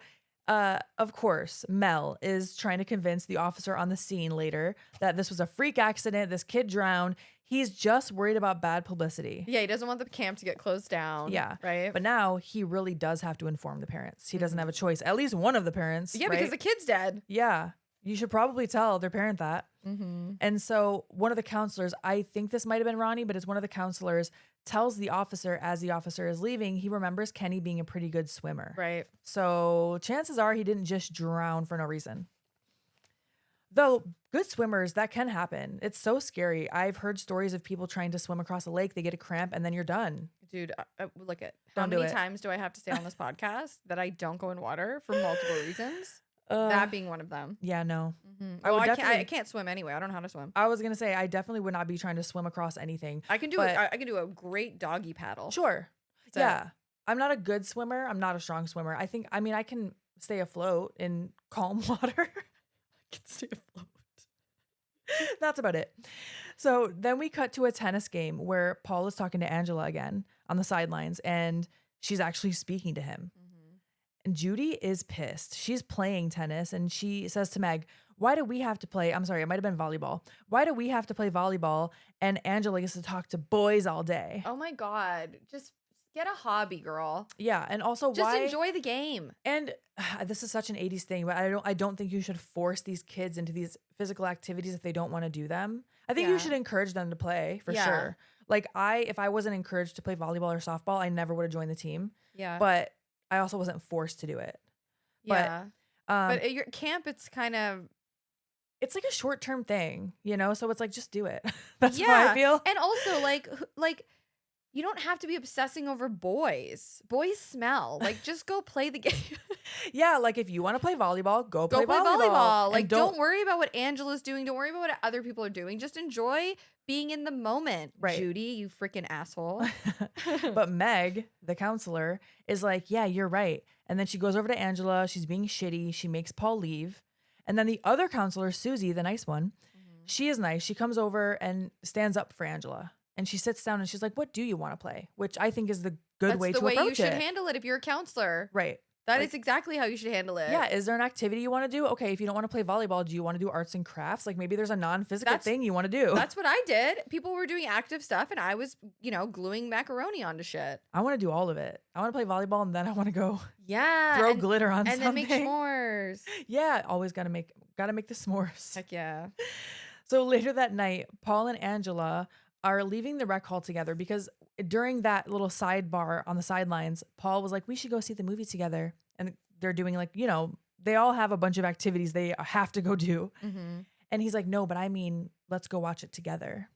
of course, Mel is trying to convince the officer on the scene later that this was a freak accident. This kid drowned. He's just worried about bad publicity. Yeah, he doesn't want the camp to get closed down. Yeah. Right. But now he really does have to inform the parents. He doesn't have a choice. At least one of the parents. Yeah, right? because the kid's dead. Yeah. You should probably tell their parent that. Mm-hmm. And so one of the counselors, I think this might have been Ronnie, but it's one of the counselors, tells the officer as the officer is leaving, he remembers Kenny being a pretty good swimmer. Right. So chances are he didn't just drown for no reason. Though good swimmers, that can happen. It's so scary. I've heard stories of people trying to swim across a lake. They get a cramp and then you're done. Dude, look at how Don't do many it. times do I have to say on this podcast that I don't go in water for multiple reasons? That being one of them. Yeah, no. Mm-hmm. I would I can't swim anyway. I don't know how to swim. I was going to say, I definitely would not be trying to swim across anything. I can do but- I can do a great doggy paddle. Sure. So- Yeah. I'm not a good swimmer. I'm not a strong swimmer. I can stay afloat in calm water. I can stay afloat. That's about it. So then we cut to a tennis game where Paul is talking to Angela again on the sidelines, and she's actually speaking to him. Mm-hmm. And Judy is pissed. She's playing tennis, and she says to Meg, why do we have to play? I'm sorry, it might have been volleyball. Why do we have to play volleyball? And Angela gets to talk to boys all day. Oh my God. Just get a hobby, girl. Yeah, and also Just why? enjoy the game. And this is such an 80s thing, but I don't think you should force these kids into these physical activities if they don't want to do them. I think Yeah. you should encourage them to play for Yeah. sure. Like if I wasn't encouraged to play volleyball or softball, I never would have joined the team. Yeah. But I also wasn't forced to do it. yeah. But But at your camp, it's kind of it's like a short-term thing, you know? So it's like, just do it. That's how yeah. I feel. And also, like you don't have to be obsessing over boys. Boys smell. Like, just go play the game. Yeah, like if you want to play volleyball, go Go play play volleyball. And Like, don't worry about what Angela's doing. Don't worry about what other people are doing. Just enjoy being in the moment, Right. Judy, you freaking asshole. But Meg, the counselor, is like, yeah, you're right. And then she goes over to Angela. She's being shitty. She makes Paul leave. And then the other counselor, Susie, the nice one, she is nice. She comes over and stands up for Angela. And she sits down and she's like, what do you want to play? Which I think is the good That's way the to way you approach should it. handle it if you're a counselor. Right. That Like- is exactly how you should handle it. Yeah. Is there an activity you want to do? Okay. If you don't want to play volleyball, do you want to do arts and crafts? Like maybe there's a non-physical thing you want to do. That's what I did. People were doing active stuff and I was, gluing macaroni onto shit. I want to do all of it. I want to play volleyball and then I want to go Yeah. throw and, glitter on and something. then make s'mores. Yeah. Always gotta make the s'mores. Heck yeah. So later that night, Paul and Angela are leaving the rec hall together because during that little sidebar on the sidelines, Paul was like, we should go see the movie together. And they're doing like, they all have a bunch of activities they have to go do. Mm-hmm. And he's like, no, but I mean, let's go watch it together.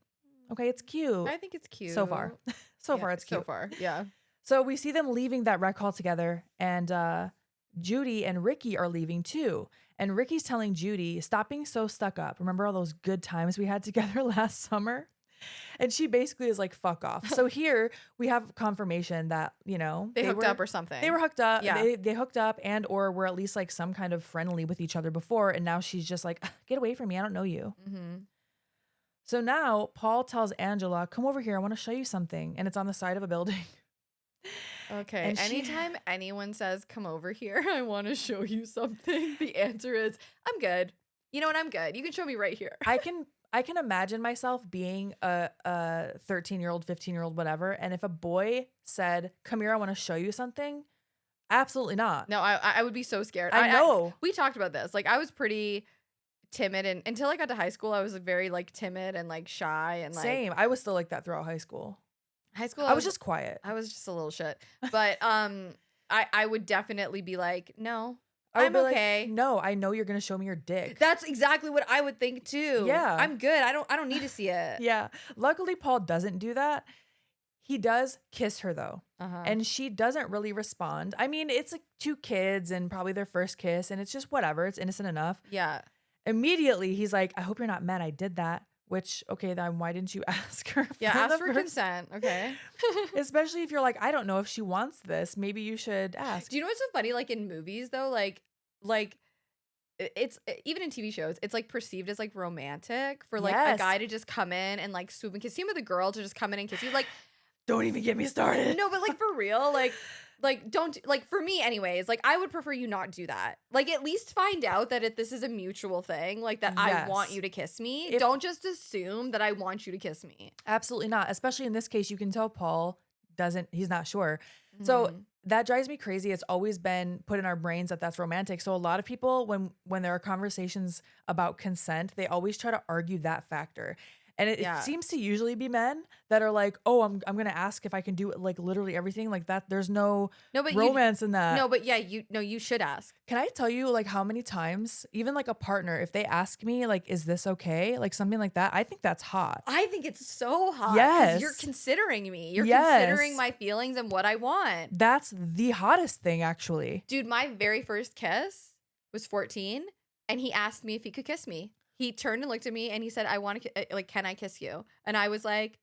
Okay, it's cute. I think it's cute. So far. So Yeah, far, it's cute. So far, yeah. So we see them leaving that rec hall together, and Judy and Ricky are leaving too. And Ricky's telling Judy, stop being so stuck up. Remember all those good times we had together last summer? And she basically is like, fuck off. So here we have confirmation that, They hooked up or something. They were hooked up. Yeah. They hooked up and or were at least like some kind of friendly with each other before. And now she's just like, get away from me. I don't know you. Mm-hmm. So now Paul tells Angela, come over here. I want to show you something. And it's on the side of a building. Okay. And she- Anytime anyone says, come over here, I want to show you something, the answer is, I'm good. You know what? I'm good. You can show me right here. I can imagine myself being a 13-year-old, 15-year-old, whatever. And if a boy said, come here, I want to show you something. Absolutely not. No, I would be so scared. I know. We talked about this. Like, I was pretty timid, and until I got to high school, I was very like timid and like shy and like Same. I was still like that throughout high school. high school. I was just quiet. I was just a little shit. But I would definitely be like, no, I would I'm be like, okay. no, I know you're gonna show me your dick. That's exactly what I would think too. Yeah. I'm good. I don't need to see it. Yeah. Luckily, Paul doesn't do that. He does kiss her though. Uh-huh. And she doesn't really respond. I mean, it's like 2 kids and probably their first kiss, and it's just whatever. It's innocent enough. Yeah. Immediately, he's like, I hope you're not mad I did that. Which, okay, then why didn't you ask her? Yeah, ask for first- consent. Okay. Especially if you're like, I don't know if she wants this. Maybe you should ask. Do you know what's so funny? Like in movies though, like it's even in TV shows, it's like perceived as like romantic for like a Yes. guy to just come in and like swoop and kiss you, with a girl to just come in and kiss you. Like, Don't even get me started. no, but like for real, like don't, like for me anyways, like I would prefer you not do that. Like at least find out that this is a mutual thing, like that I want Yes. you to kiss me. If- Don't just assume that I want you to kiss me. Absolutely not. Especially in this case, you can tell Paul he's not sure. So Mhm. that drives me crazy. It's always been put in our brains that that's romantic. So a lot of people, when there are conversations about consent, they always try to argue that factor. And it Yeah. seems to usually be men that are like, oh, I'm going to ask if I can do like literally everything like that. There's no No, but romance in that. no, but yeah, you should ask. Can I tell you like how many times, even like a partner, if they ask me like, is this okay? Like something like that. I think that's hot. I think it's so hot. 'Cause Yes. you're considering me. You're Yes. considering my feelings and what I want. That's the hottest thing, actually. Dude, my very first kiss was 14, and he asked me if he could kiss me. He turned and looked at me, and he said, "I want to, like, can I kiss you?" And I was like,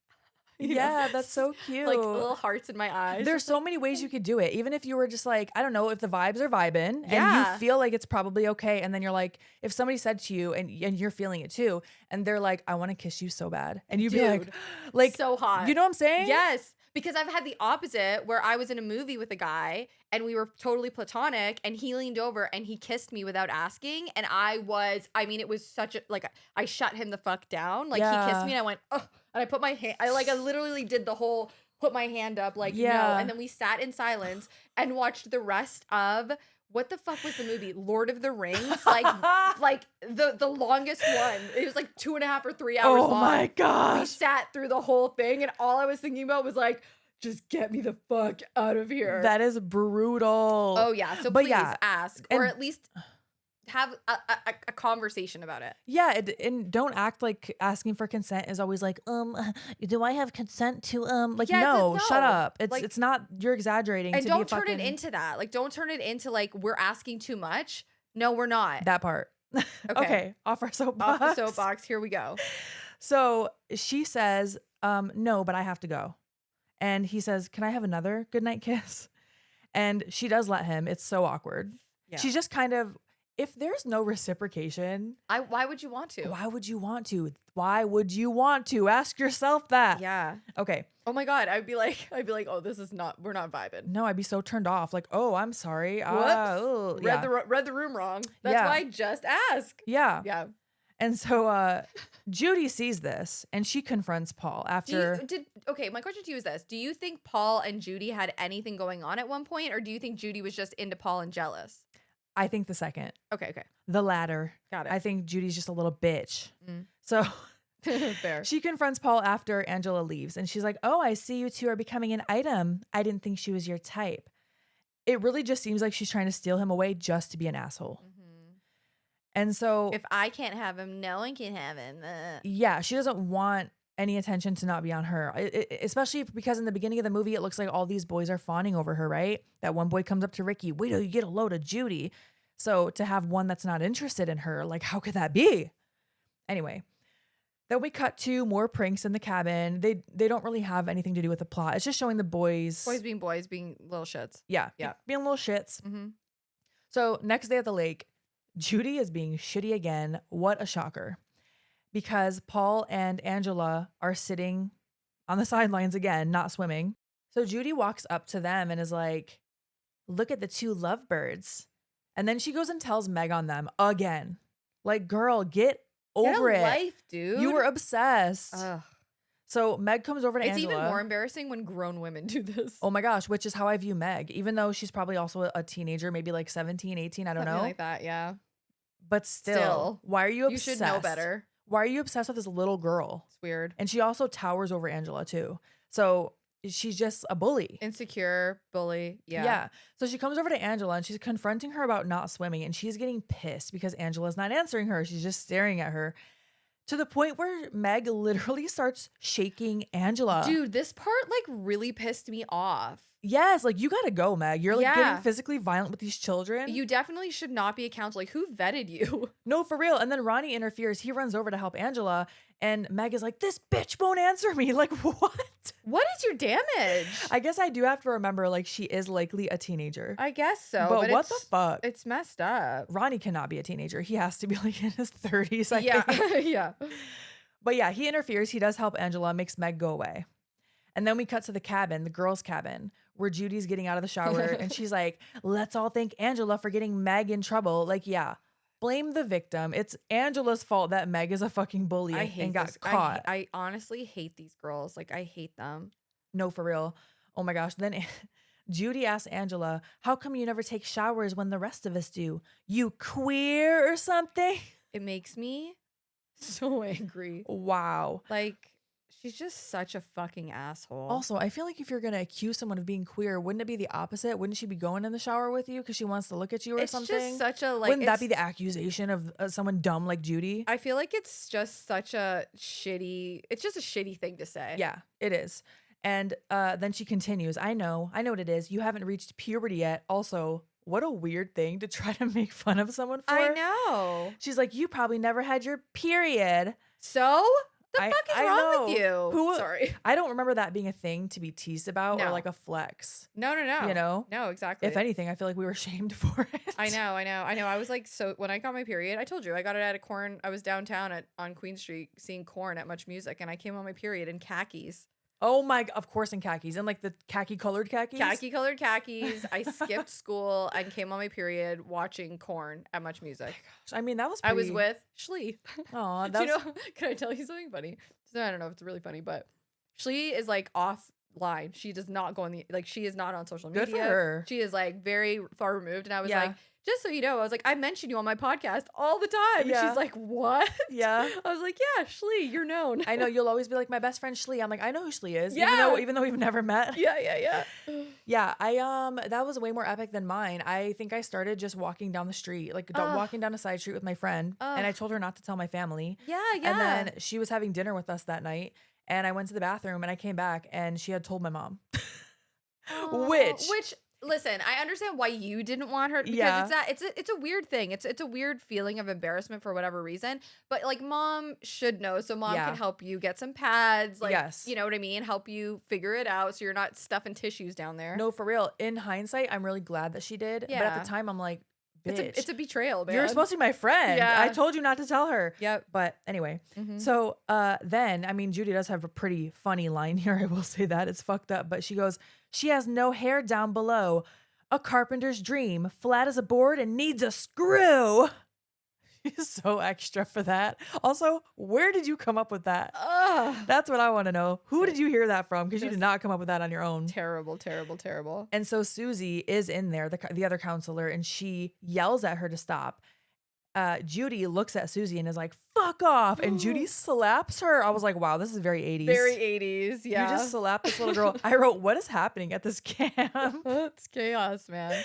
you know, Yeah, that's so cute. like little hearts in my eyes. There's so many ways you could do it. Even if you were just like, I don't know, if the vibes are vibing and Yeah. you feel like it's probably okay. And then you're like, if somebody said to you and you're feeling it too, and they're like, I want to kiss you so bad. And you'd be like, Dude, like, so hot. you know what I'm saying? Yes, because I've had the opposite where I was in a movie with a guy and we were totally platonic, and he leaned over and he kissed me without asking, and I mean, it was such a, like, I shut him the fuck down. Like he Yeah. kissed me and I went, oh, and I put my hand, I literally did the whole put my hand up like no, Yeah. and then we sat in silence and watched the rest of, what the fuck was the movie? Lord of the Rings, like the longest one. It was like 2.5 or 3 hours Oh long. my We gosh. sat through the whole thing, and all I was thinking about was like, just get me the fuck out of here. That is brutal. Oh yeah, so But please yeah, ask, or and- at least have a conversation about it. Yeah, and don't act like asking for consent is always like, do I have consent to like Yeah, no, shut no. up. Like- It's not, you're exaggerating And to don't be a turn fucking, it into that. Like, don't turn it into like we're asking too much. No, we're not. that part. Okay, off our soapbox. Off the soapbox. Here we go. So she says, no, but I have to go. And he says, can I have another goodnight kiss? And she does let him. It's so awkward. Yeah. She's just kind of, if there's no reciprocation, Why would you want to? why would you want to? Why would you want to? Ask yourself that. Yeah. Okay. Oh my God. I'd be like, oh, we're not vibing. No, I'd be so turned off. Like, oh, I'm sorry. Whoops. Yeah. Read the room wrong. That's Yeah. why I just ask. Yeah. Yeah. And so Judy sees this and she confronts Paul after. Okay, my question to you is this. Do you think Paul and Judy had anything going on at one point, or do you think Judy was just into Paul and jealous? I think the second. Okay. The latter. Got it. I think Judy's just a little bitch. Mm. So Fair. she confronts Paul after Angela leaves and she's like, oh, I see you two are becoming an item. I didn't think she was your type. It really just seems like she's trying to steal him away just to be an asshole. Mhm. And so, If I can't have him, no one can have him. yeah, she doesn't want any attention to not be on her, especially because in the beginning of the movie, it looks like all these boys are fawning over her, right? That one boy comes up to Ricky, wait till you get a load of Judy. So to have one that's not interested in her, like, how could that be? Anyway, then we cut to more pranks in the cabin. They don't really have anything to do with the plot. It's just showing the boys. Boys being little shits. Yeah. Yeah. Being little shits. Mm-hmm. So next day at the lake, Judy is being shitty again. What a shocker. Because Paul and Angela are sitting on the sidelines again, not swimming. So Judy walks up to them and is like, look at the two lovebirds. And then she goes and tells Meg on them again. Like, girl, get over Get a it. life, dude. You were obsessed. Ugh. So Meg comes over to It's Angela. even more embarrassing when grown women do this. Oh my gosh, which is how I view Meg, even though she's probably also a teenager, maybe like 17, 18, I don't Something know. like that, yeah. But still, why are you You obsessed? should know better. Why are you obsessed with this little girl? It's weird. And she also towers over Angela too. So she's just a bully. Insecure, bully. Yeah. Yeah. So she comes over to Angela and she's confronting her about not swimming, and she's getting pissed because Angela's not answering her. She's just staring at her to the point where Meg literally starts shaking Angela. Dude, this part like really pissed me off. Yes, like you gotta go, Meg. You're like Yeah. getting physically violent with these children. You definitely should not be a counselor. Like, who vetted you? No, for real. And then Ronnie interferes. He runs over to help Angela, and Meg is like, "This bitch won't answer me." Like, what? What is your damage? I guess I do have to remember, like, she is likely a teenager. I guess so. But what the fuck? It's messed up. Ronnie cannot be a teenager. He has to be like in his 30s, I Yeah. think. Yeah. But yeah, he interferes. He does help Angela, makes Meg go away. And then we cut to the cabin, the girls' cabin, where Judy's getting out of the shower and she's like, "Let's all thank Angela for getting Meg in trouble." Like, yeah, blame the victim. It's Angela's fault that Meg is a fucking bully I hate and got this. caught. I honestly hate these girls. Like, I hate them. No, for real. Oh my gosh. Then Judy asks Angela, "How come you never take showers when the rest of us do? You queer or something?" It makes me so angry. Wow. Like, she's just such a fucking asshole. Also, I feel like if you're going to accuse someone of being queer, wouldn't it be the opposite? Wouldn't she be going in the shower with you because she wants to look at you or it's something? just such a like. Wouldn't that it's- be the accusation of someone dumb like Judy? I feel like it's just such a shitty. It's just a shitty thing to say. Yeah, it is. And then she continues, I know what it is. You haven't reached puberty yet. Also, what a weird thing to try to make fun of someone for. I know. She's like, "You probably never had your period." So the I- fuck is I wrong know. with you? Who- Sorry. I don't remember that being a thing to be teased about or No. like a flex. No. You know? No, exactly. If anything, I feel like we were shamed for it. I know. I was like, so when I got my period, I told you I got it at a Corn. I was downtown on Queen Street seeing Corn at Much Music, and I came on my period in khakis. Oh my, of course in khakis. And like the khaki colored khakis. Khaki colored khakis. I skipped school and came on my period watching Corn at Much Music. I mean, that was I was pretty- with Shlee. Aw, Do you that's know? Can I tell you something funny? So I don't know if it's really funny, but Shlee is like offline. She does not go on the she is not on social media. Good for her. She is like very far removed. And I was Yeah. like, just so you know, I was like, I mention you on my podcast all the time. Yeah. And she's like, what? Yeah. I was like, yeah, Shlee, you're known. I know you'll always be like my best friend Shlee. I'm like, I know who Shlee is. Yeah. Even though we've never met. Yeah. Yeah, I that was way more epic than mine. I think I started just walking down the street, like walking down a side street with my friend, and I told her not to tell my family. Yeah. And then she was having dinner with us that night, and I went to the bathroom and I came back and she had told my mom. Which listen, I understand why you didn't want her because Yeah. it's a weird thing. It's a weird feeling of embarrassment for whatever reason. But like mom should know, so mom Yeah. can help you get some pads, like Yes. you know what I mean, help you figure it out so you're not stuffing tissues down there. No, for real. In hindsight, I'm really glad that she did. But at Yeah. the time, I'm like, bitch, it's a betrayal, man. you're supposed to be my friend. Yeah. I told you not to tell her. Yep. But anyway, Mhm. so then, I mean, Judy does have a pretty funny line here. I will say that. It's fucked up. But she goes, "She has no hair down below. A carpenter's dream, flat as a board and needs a screw." She's so extra for that. Also, where did you come up with that? Ugh. That's what I want to know. Who did you hear that from? Because you did Just- not come up with that on your own. Terrible. And so Susie is in there, the other counselor, and she yells at her to stop. Judy looks at Susie and is like, "Fuck off." And Judy slaps her. I was like, wow, this is very 80s. Very 80s, yeah. You just slapped this little girl. I wrote, what is happening at this camp? It's chaos, man.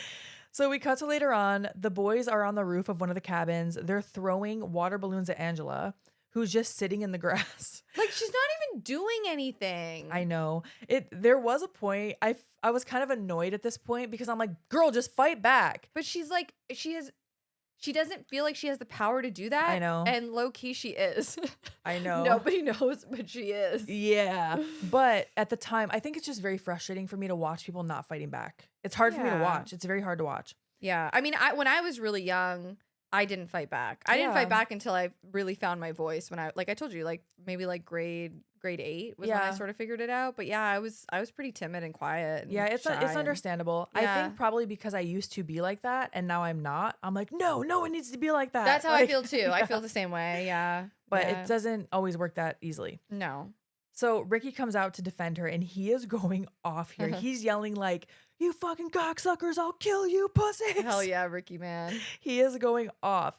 So we cut to later on. The boys are on the roof of one of the cabins. They're throwing water balloons at Angela, who's just sitting in the grass. Like she's not even doing anything. I know. There was a point, I was kind of annoyed at this point because I'm like, girl, just fight back. But she's like, she doesn't feel like she has the power to do that. I know. And low key she is. I know. Nobody knows, but she is. Yeah. But at the time, I think it's just very frustrating for me to watch people not fighting back. It's hard for me to Yeah. watch. It's very hard to watch. Yeah. I mean, when I was really young, I didn't fight back. I didn't Yeah. fight back until I really found my voice when I told you, like maybe like grade 8 was when I Yeah. sort of figured it out. But yeah, I was pretty timid and quiet. And Yeah, it's shy and- understandable. I Yeah. think probably because I used to be like that and now I'm not. I'm like, no one needs to be like that. That's how I Like, feel too. I yeah. feel the same way. Yeah. But Yeah. it doesn't always work that easily. No. So Ricky comes out to defend her and he is going off here. He's yelling like, "You fucking cocksuckers, I'll kill you, pussies." Hell yeah, Ricky, man. He is going off.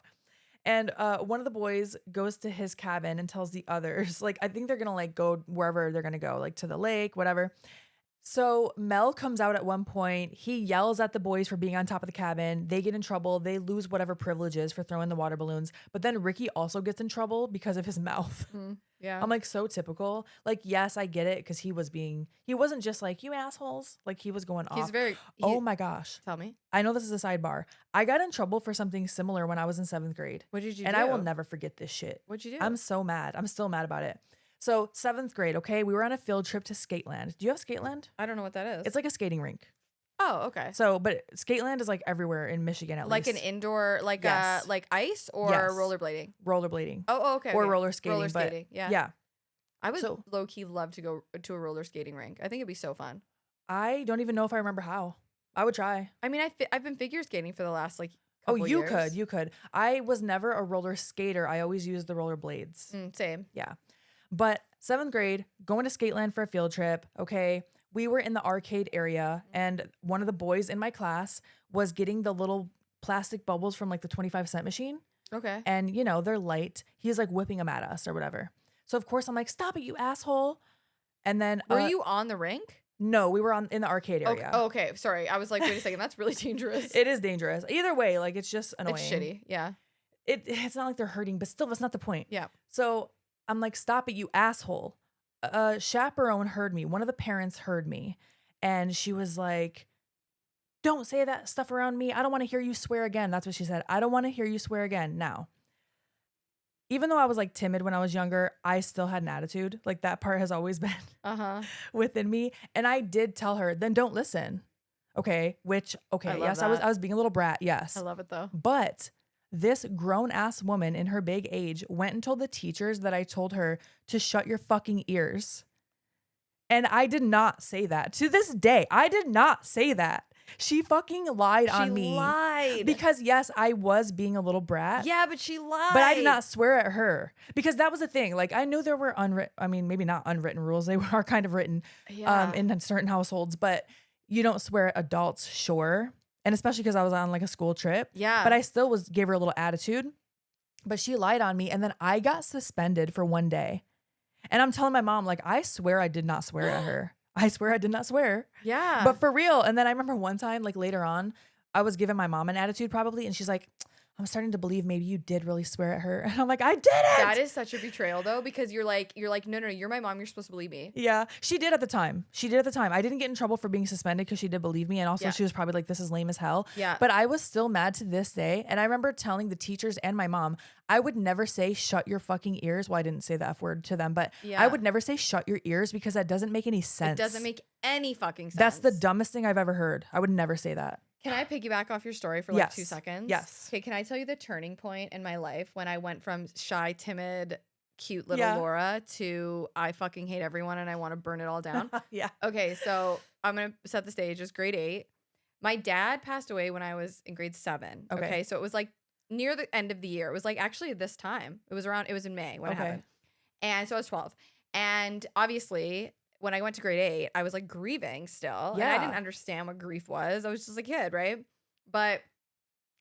And one of the boys goes to his cabin and tells the others, like, I think they're going to like go wherever they're going to go, like to the lake, whatever. So Mel comes out at one point. He yells at the boys for being on top of the cabin. They get in trouble. They lose whatever privileges for throwing the water balloons. But then Ricky also gets in trouble because of his mouth. Yeah. I'm like, so typical. Like, yes, I get it because he wasn't just like, you assholes. Like, he was going off. Oh my gosh. Tell me. I know this is a sidebar. I got in trouble for something similar when I was in 7th grade. What did you do? And I will never forget this shit. What'd you do? I'm so mad. I'm still mad about it. So 7th grade, okay, we were on a field trip to Skateland. Do you have Skateland? I don't know what that is. It's like a skating rink. Oh, okay. So, but Skateland is like everywhere in Michigan at like least. Like an indoor, like Yes. like ice or Yes. rollerblading? Rollerblading. Oh, okay. Or okay. roller skating. Roller skating, yeah. Yeah. I would low key love to go to a roller skating rink. I think it'd be so fun. I don't even know if I remember how. I would try. I mean, I've been figure skating for the last like Oh, couple you years. you could. I was never a roller skater. I always used the roller blades. Same. Yeah. But 7th grade, going to Skateland for a field trip. Okay. We were in the arcade area and one of the boys in my class was getting the little plastic bubbles from like the 25-cent machine. Okay. And, you know, they're light. He's like whipping them at us or whatever. So, of course, I'm like, stop it, you asshole. And then. Were you on the rink? No, we were in the arcade area. Oh, okay. Sorry. I was like, wait a second. That's really dangerous. It is dangerous. Either way, like, it's just annoying. It's shitty. Yeah. It's not like they're hurting, but still, that's not the point. Yeah. So I'm like, stop it, you asshole. A chaperone heard me. One of the parents heard me. And she was like, don't say that stuff around me. I don't want to hear you swear again. That's what she said. I don't want to hear you swear again. Now, even though I was like timid when I was younger, I still had an attitude. Like that part has always been within me. And I did tell her, then don't listen. Okay. Which, okay. Yes, I was being a little brat. Yes. I love it though. But this grown ass woman in her big age went and told the teachers that I told her to shut your fucking ears. And I did not say that. To this day, I did not say that. She fucking lied on me. She lied. Because yes, I was being a little brat. Yeah, but she lied. But I did not swear at her. Because that was the thing. Like I knew there were maybe not unwritten rules. They are kind of written in certain households. But you don't swear at adults, sure. And especially because I was on like a school trip. Yeah. But I still gave her a little attitude. But she lied on me. And then I got suspended for one day. And I'm telling my mom, like, I swear I did not swear at her. I swear I did not swear. Yeah. But for real. And then I remember one time, like later on, I was giving my mom an attitude probably. And she's like, I'm starting to believe maybe you did really swear at her. And I'm like, I didn't. That is such a betrayal though, because you're like, no, you're my mom. You're supposed to believe me. Yeah. She did at the time. I didn't get in trouble for being suspended because she did believe me. And also she was probably like, this is lame as hell. Yeah. But I was still mad to this day. And I remember telling the teachers and my mom, I would never say shut your fucking ears. Well, I didn't say the F word to them, but I would never say shut your ears because that doesn't make any sense. It doesn't make any fucking sense. That's the dumbest thing I've ever heard. I would never say that. Can I piggyback off your story for like 2 seconds? Yes. Okay, can I tell you the turning point in my life when I went from shy, timid, cute little Laura to I fucking hate everyone and I want to burn it all down? Yeah. Okay, so I'm going to set the stage. It was grade 8. My dad passed away when I was in grade 7. Okay, so it was like near the end of the year. It was like actually this time. It was in May when it happened. And so I was 12. And obviously, when I went to grade 8, I was like grieving still. Yeah. And I didn't understand what grief was. I was just a kid, right? But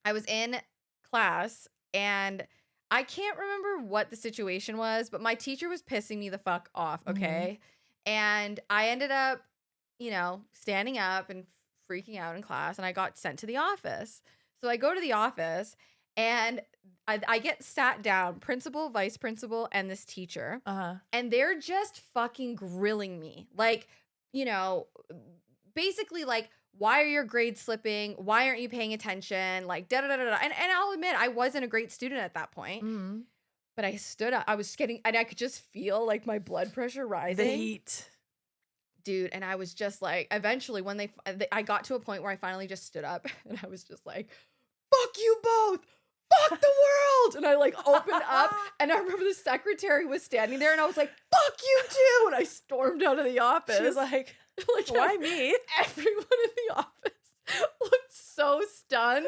I was in class and I can't remember what the situation was, but my teacher was pissing me the fuck off, okay? And I ended up, standing up and freaking out in class and I got sent to the office. So I go to the office and I get sat down, principal, vice principal, and this teacher. And they're just fucking grilling me. Like, basically like, why are your grades slipping? Why aren't you paying attention? Like, da-da-da-da-da. And I'll admit, I wasn't a great student at that point. But I stood up. I was getting, and I could just feel like my blood pressure rising. The heat. Dude, and I was just like, eventually when I got to a point where I finally just stood up and I was just like, fuck you both. Fuck the world. And I like opened up and I remember the secretary was standing there and I was like, fuck you too. And I stormed out of the office. She was like why me? Everyone in the office looked so stunned.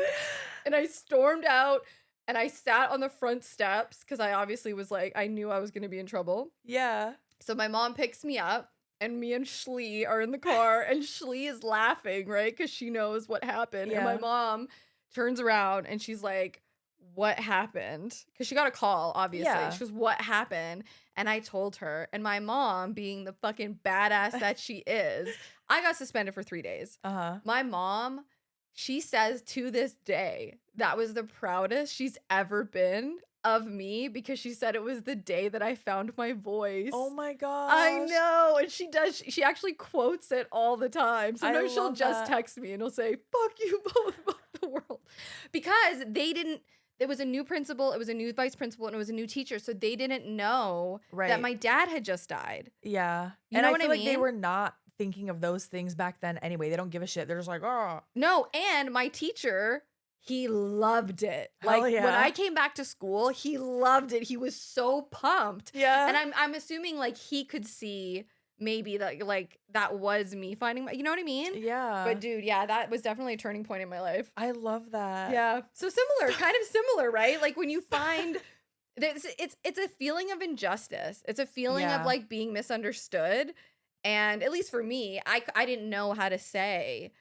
And I stormed out and I sat on the front steps because I obviously was like, I knew I was going to be in trouble. Yeah. So my mom picks me up and me and Shlee are in the car and Shlee is laughing, right? Because she knows what happened. And my mom turns around and she's like, what happened? Because she got a call, obviously. Yeah. She goes, what happened? And I told her. And my mom, being the fucking badass that she is, I got suspended for 3 days. Uh-huh. My mom, she says to this day, that was the proudest she's ever been of me because she said it was the day that I found my voice. Oh my gosh. I know. And she does. She actually quotes it all the time. Sometimes she'll love just that. text me and it'll say, fuck you both, fuck the world. Because they didn't, it was a new principal, it was a new vice principal, and it was a new teacher. So they didn't know that my dad had just died. Yeah. You And know I what feel I like they mean? were not thinking of those things back then anyway. They don't give a shit. They're just like, oh. No, and my teacher, he loved it. Hell Like yeah. when I came back to school, he loved it. He was so pumped. Yeah. And I'm assuming like he could see maybe that like that was me finding you know what I mean? Yeah. But dude, yeah, that was definitely a turning point in my life. I love that. Yeah. So similar, kind of similar, right? Like when you find it's a feeling of injustice. It's a feeling Yeah. of like being misunderstood. And at least for me, I didn't know how to say,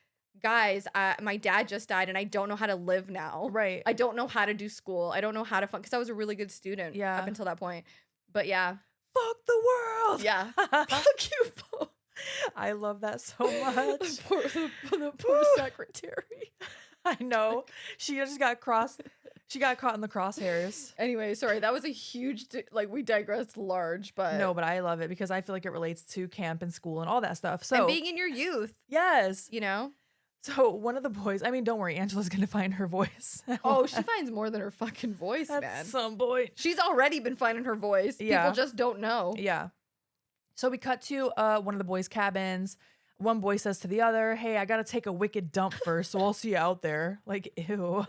guys, my dad just died and I don't know how to live now. Right. I don't know how to do school. I don't know how to fun because I was a really good student Yeah. up until that point. But yeah. Fuck the world. Yeah. Fuck you both. I love that so much. the poor secretary. I know. She just got she got caught in the crosshairs. Anyway, sorry, that was a huge, like we digressed large, but No, but I love it because I feel like it relates to camp and school and all that stuff. So and being in your youth, yes. you know. So one of the boys, I mean, don't worry, Angela's gonna find her voice. Oh, she finds more than her fucking voice, At man. some point. She's already been finding her voice. Yeah. People just don't know. Yeah. So we cut to one of the boys' cabins. One boy says to the other, "Hey, I gotta take a wicked dump first, so I'll see you out there." Like, ew.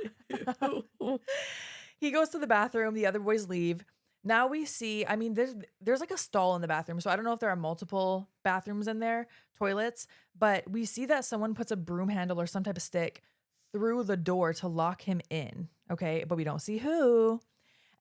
He goes to the bathroom. The other boys leave. Now we see, I mean, there's like a stall in the bathroom. So I don't know if there are multiple bathrooms in there, toilets, but we see that someone puts a broom handle or some type of stick through the door to lock him in. Okay. But we don't see who.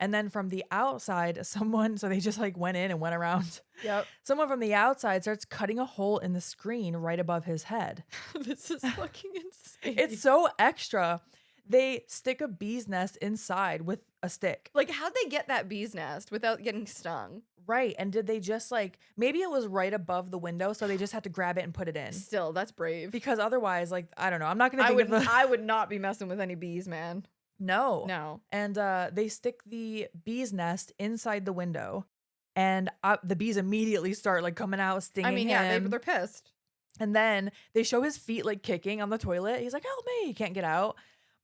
And then from the outside, so they just like went in and went around. Yep. Someone from the outside starts cutting a hole in the screen right above his head. This is fucking insane. It's so extra. They stick a bee's nest inside with a stick. like, how'd they get that bee's nest without getting stung? Right. And did they just like, maybe it was right above the window, so they just had to grab it and put it in. Still, that's brave. Because otherwise, like, I don't know. I'm not going to think of the. I would not be messing with any bees, man. No. No. And they stick the bee's nest inside the window. And the bees immediately start like coming out, stinging I mean, yeah, him. they're pissed. And then they show his feet like kicking on the toilet. He's like, help me. He can't get out.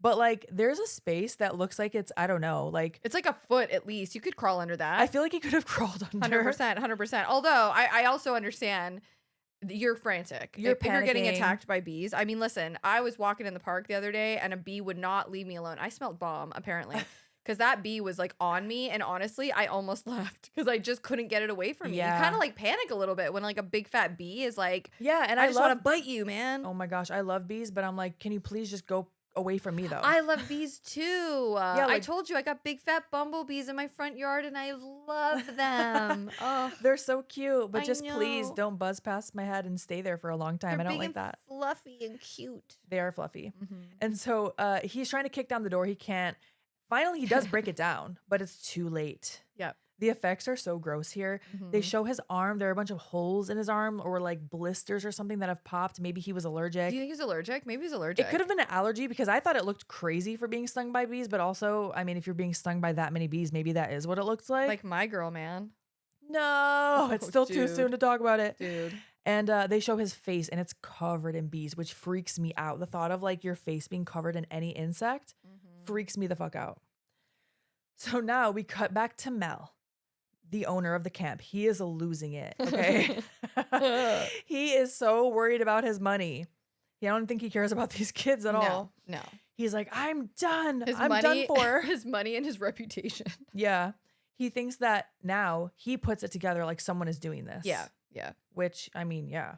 But like, there's a space that looks like it's, I don't know, like. It's like a foot at least. You could crawl under that. I feel like he could have crawled under. 100%. Although I also understand you're frantic. You're if you're getting panicking. attacked by bees. I mean, listen, I was walking in the park the other day and a bee would not leave me alone. I smelled bomb, apparently. Because that bee was like on me. And honestly, I almost left because I just couldn't get it away from me. Yeah. You kind of like panic a little bit when like a big fat bee is like, Yeah. And I I just love. want to bite you, man. Oh my gosh. I love bees, but I'm like, can you please just go away from me though? I love bees too. I like- told you I got big fat bumblebees in my front yard and I love them. Oh, They're so cute, but I just please know. don't buzz past my head and stay there for a long time. they're I don't big like and that. fluffy and cute. They are fluffy. Mm-hmm. And so he's trying to kick down the door. He can't. Finally, he does break it down, but it's too late. Yep. The effects are so gross here. They show his arm. There are a bunch of holes in his arm or like blisters or something that have popped. Maybe he was allergic. Do you think he's allergic? Maybe he's allergic. It could have been an allergy because I thought it looked crazy for being stung by bees, but also, I mean, if you're being stung by that many bees, maybe that is what it looks like. like my girl, man. No, it's still too dude. soon to talk about it. Dude. And they show his face and it's covered in bees, which freaks me out. The thought of like your face being covered in any insect freaks me the fuck out. So now we cut back to Mel, the owner of the camp. He is losing it. Okay. He is so worried about his money. I don't think he cares about these kids at all. No. He's like, I'm done. His I'm money, done for. his money and his reputation. Yeah. He thinks that now he puts it together like someone is doing this. Yeah. Yeah. Which, I mean, yeah.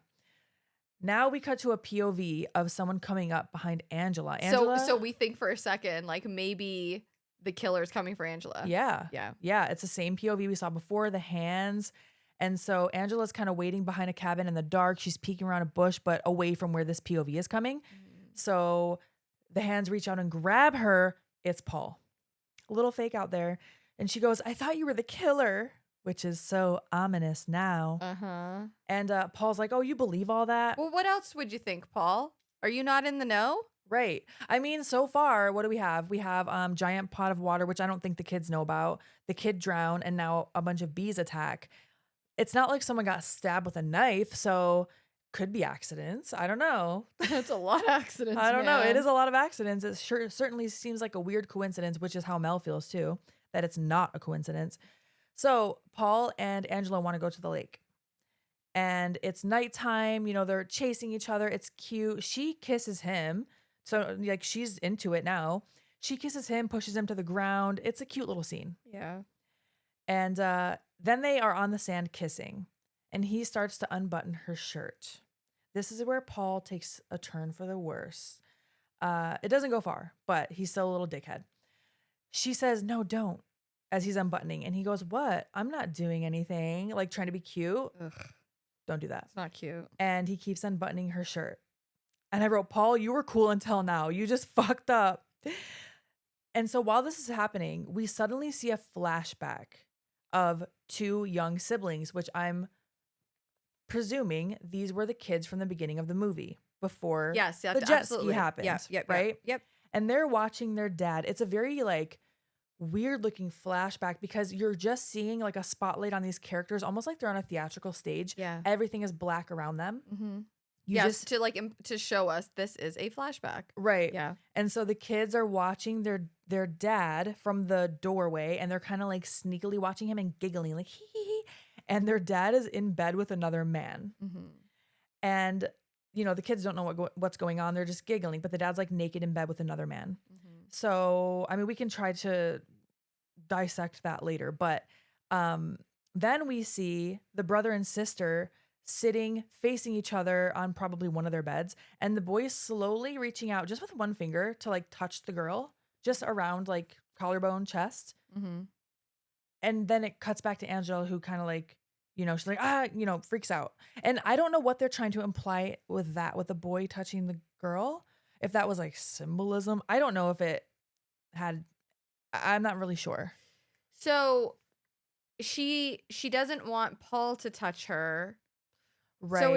Now we cut to a POV of someone coming up behind Angela. So we think for a second, like maybe the killer's coming for Angela. Yeah. Yeah. Yeah. It's the same POV we saw before, the hands. And so Angela's kind of waiting behind a cabin in the dark. She's peeking around a bush, but away from where this POV is coming. So the hands reach out and grab her. It's Paul. little fake out there. And she goes, I thought you were the killer, which is so ominous now. Uh-huh. And Paul's like, oh, you believe all that? Well, what else would you think, Paul? Are you not in the know? Right. I mean, so far, what do we have? We have giant pot of water, which I don't think the kids know about. The kid drowned, and now a bunch of bees attack. It's not like someone got stabbed with a knife, so could be accidents. I don't know. That's a lot of accidents. I don't know. It man. is a lot of accidents. It certainly seems like a weird coincidence, which is how Mel feels too, that it's not a coincidence. So Paul and Angela want to go to the lake. And it's nighttime, they're chasing each other. It's cute. She kisses him. So like she's into it now. She kisses him, pushes him to the ground. It's a cute little scene. Yeah. And then they are on the sand kissing. And he starts to unbutton her shirt. This is where Paul takes a turn for the worse. It doesn't go far, but he's still a little dickhead. She says, no, don't, as he's unbuttoning. And he goes, what? I'm not doing anything. Like trying to be cute. Ugh. Don't do that. It's not cute. And he keeps unbuttoning her shirt. And I wrote, Paul, you were cool until now. You just fucked up. And so while this is happening, we suddenly see a flashback of two young siblings, which I'm presuming these were the kids from the beginning of the movie before the jet ski happened, right? Yep. And they're watching their dad. It's a very like weird looking flashback because you're just seeing like a spotlight on these characters, almost like they're on a theatrical stage. Yeah. Everything is black around them. Mm-hmm. Yes, to show us this is a flashback. Right. Yeah. And so the kids are watching their dad from the doorway, and they're kind of like sneakily watching him and giggling like hee hee hee. And their dad is in bed with another man. Mm-hmm. And the kids don't know what's going on. They're just giggling, but the dad's like naked in bed with another man. Mm-hmm. So, I mean, we can try to dissect that later, but then we see the brother and sister sitting facing each other on probably one of their beds, and the boy is slowly reaching out just with one finger to like touch the girl just around like collarbone, chest. Mm-hmm. And then it cuts back to Angela, who kind of like, she's like, freaks out. And I don't know what they're trying to imply with that, with the boy touching the girl, if that was like symbolism. I don't know if it had, I'm not really sure. So she doesn't want Paul to touch her. Right. So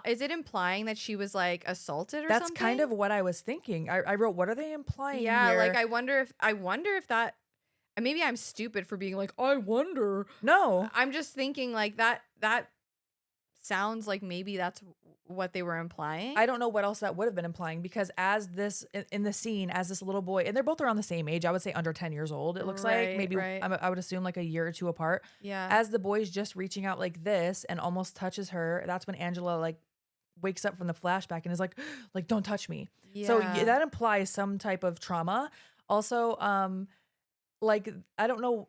is it implying that she was like assaulted or something? That's kind of what I was thinking. I wrote, what are they implying Yeah, here? like I wonder if that, and maybe I'm stupid for being like, I wonder. No. I'm just thinking like that sounds like maybe that's what they were implying. I don't know what else that would have been implying, because as this in the scene, as this little boy, and they're both around the same age, I would say under 10 years old, it looks like maybe right. I would assume like a year or two apart. Yeah. As the boy's just reaching out like this and almost touches her, that's when Angela like wakes up from the flashback and is like don't touch me. Yeah. So that implies some type of trauma. Also, like I don't know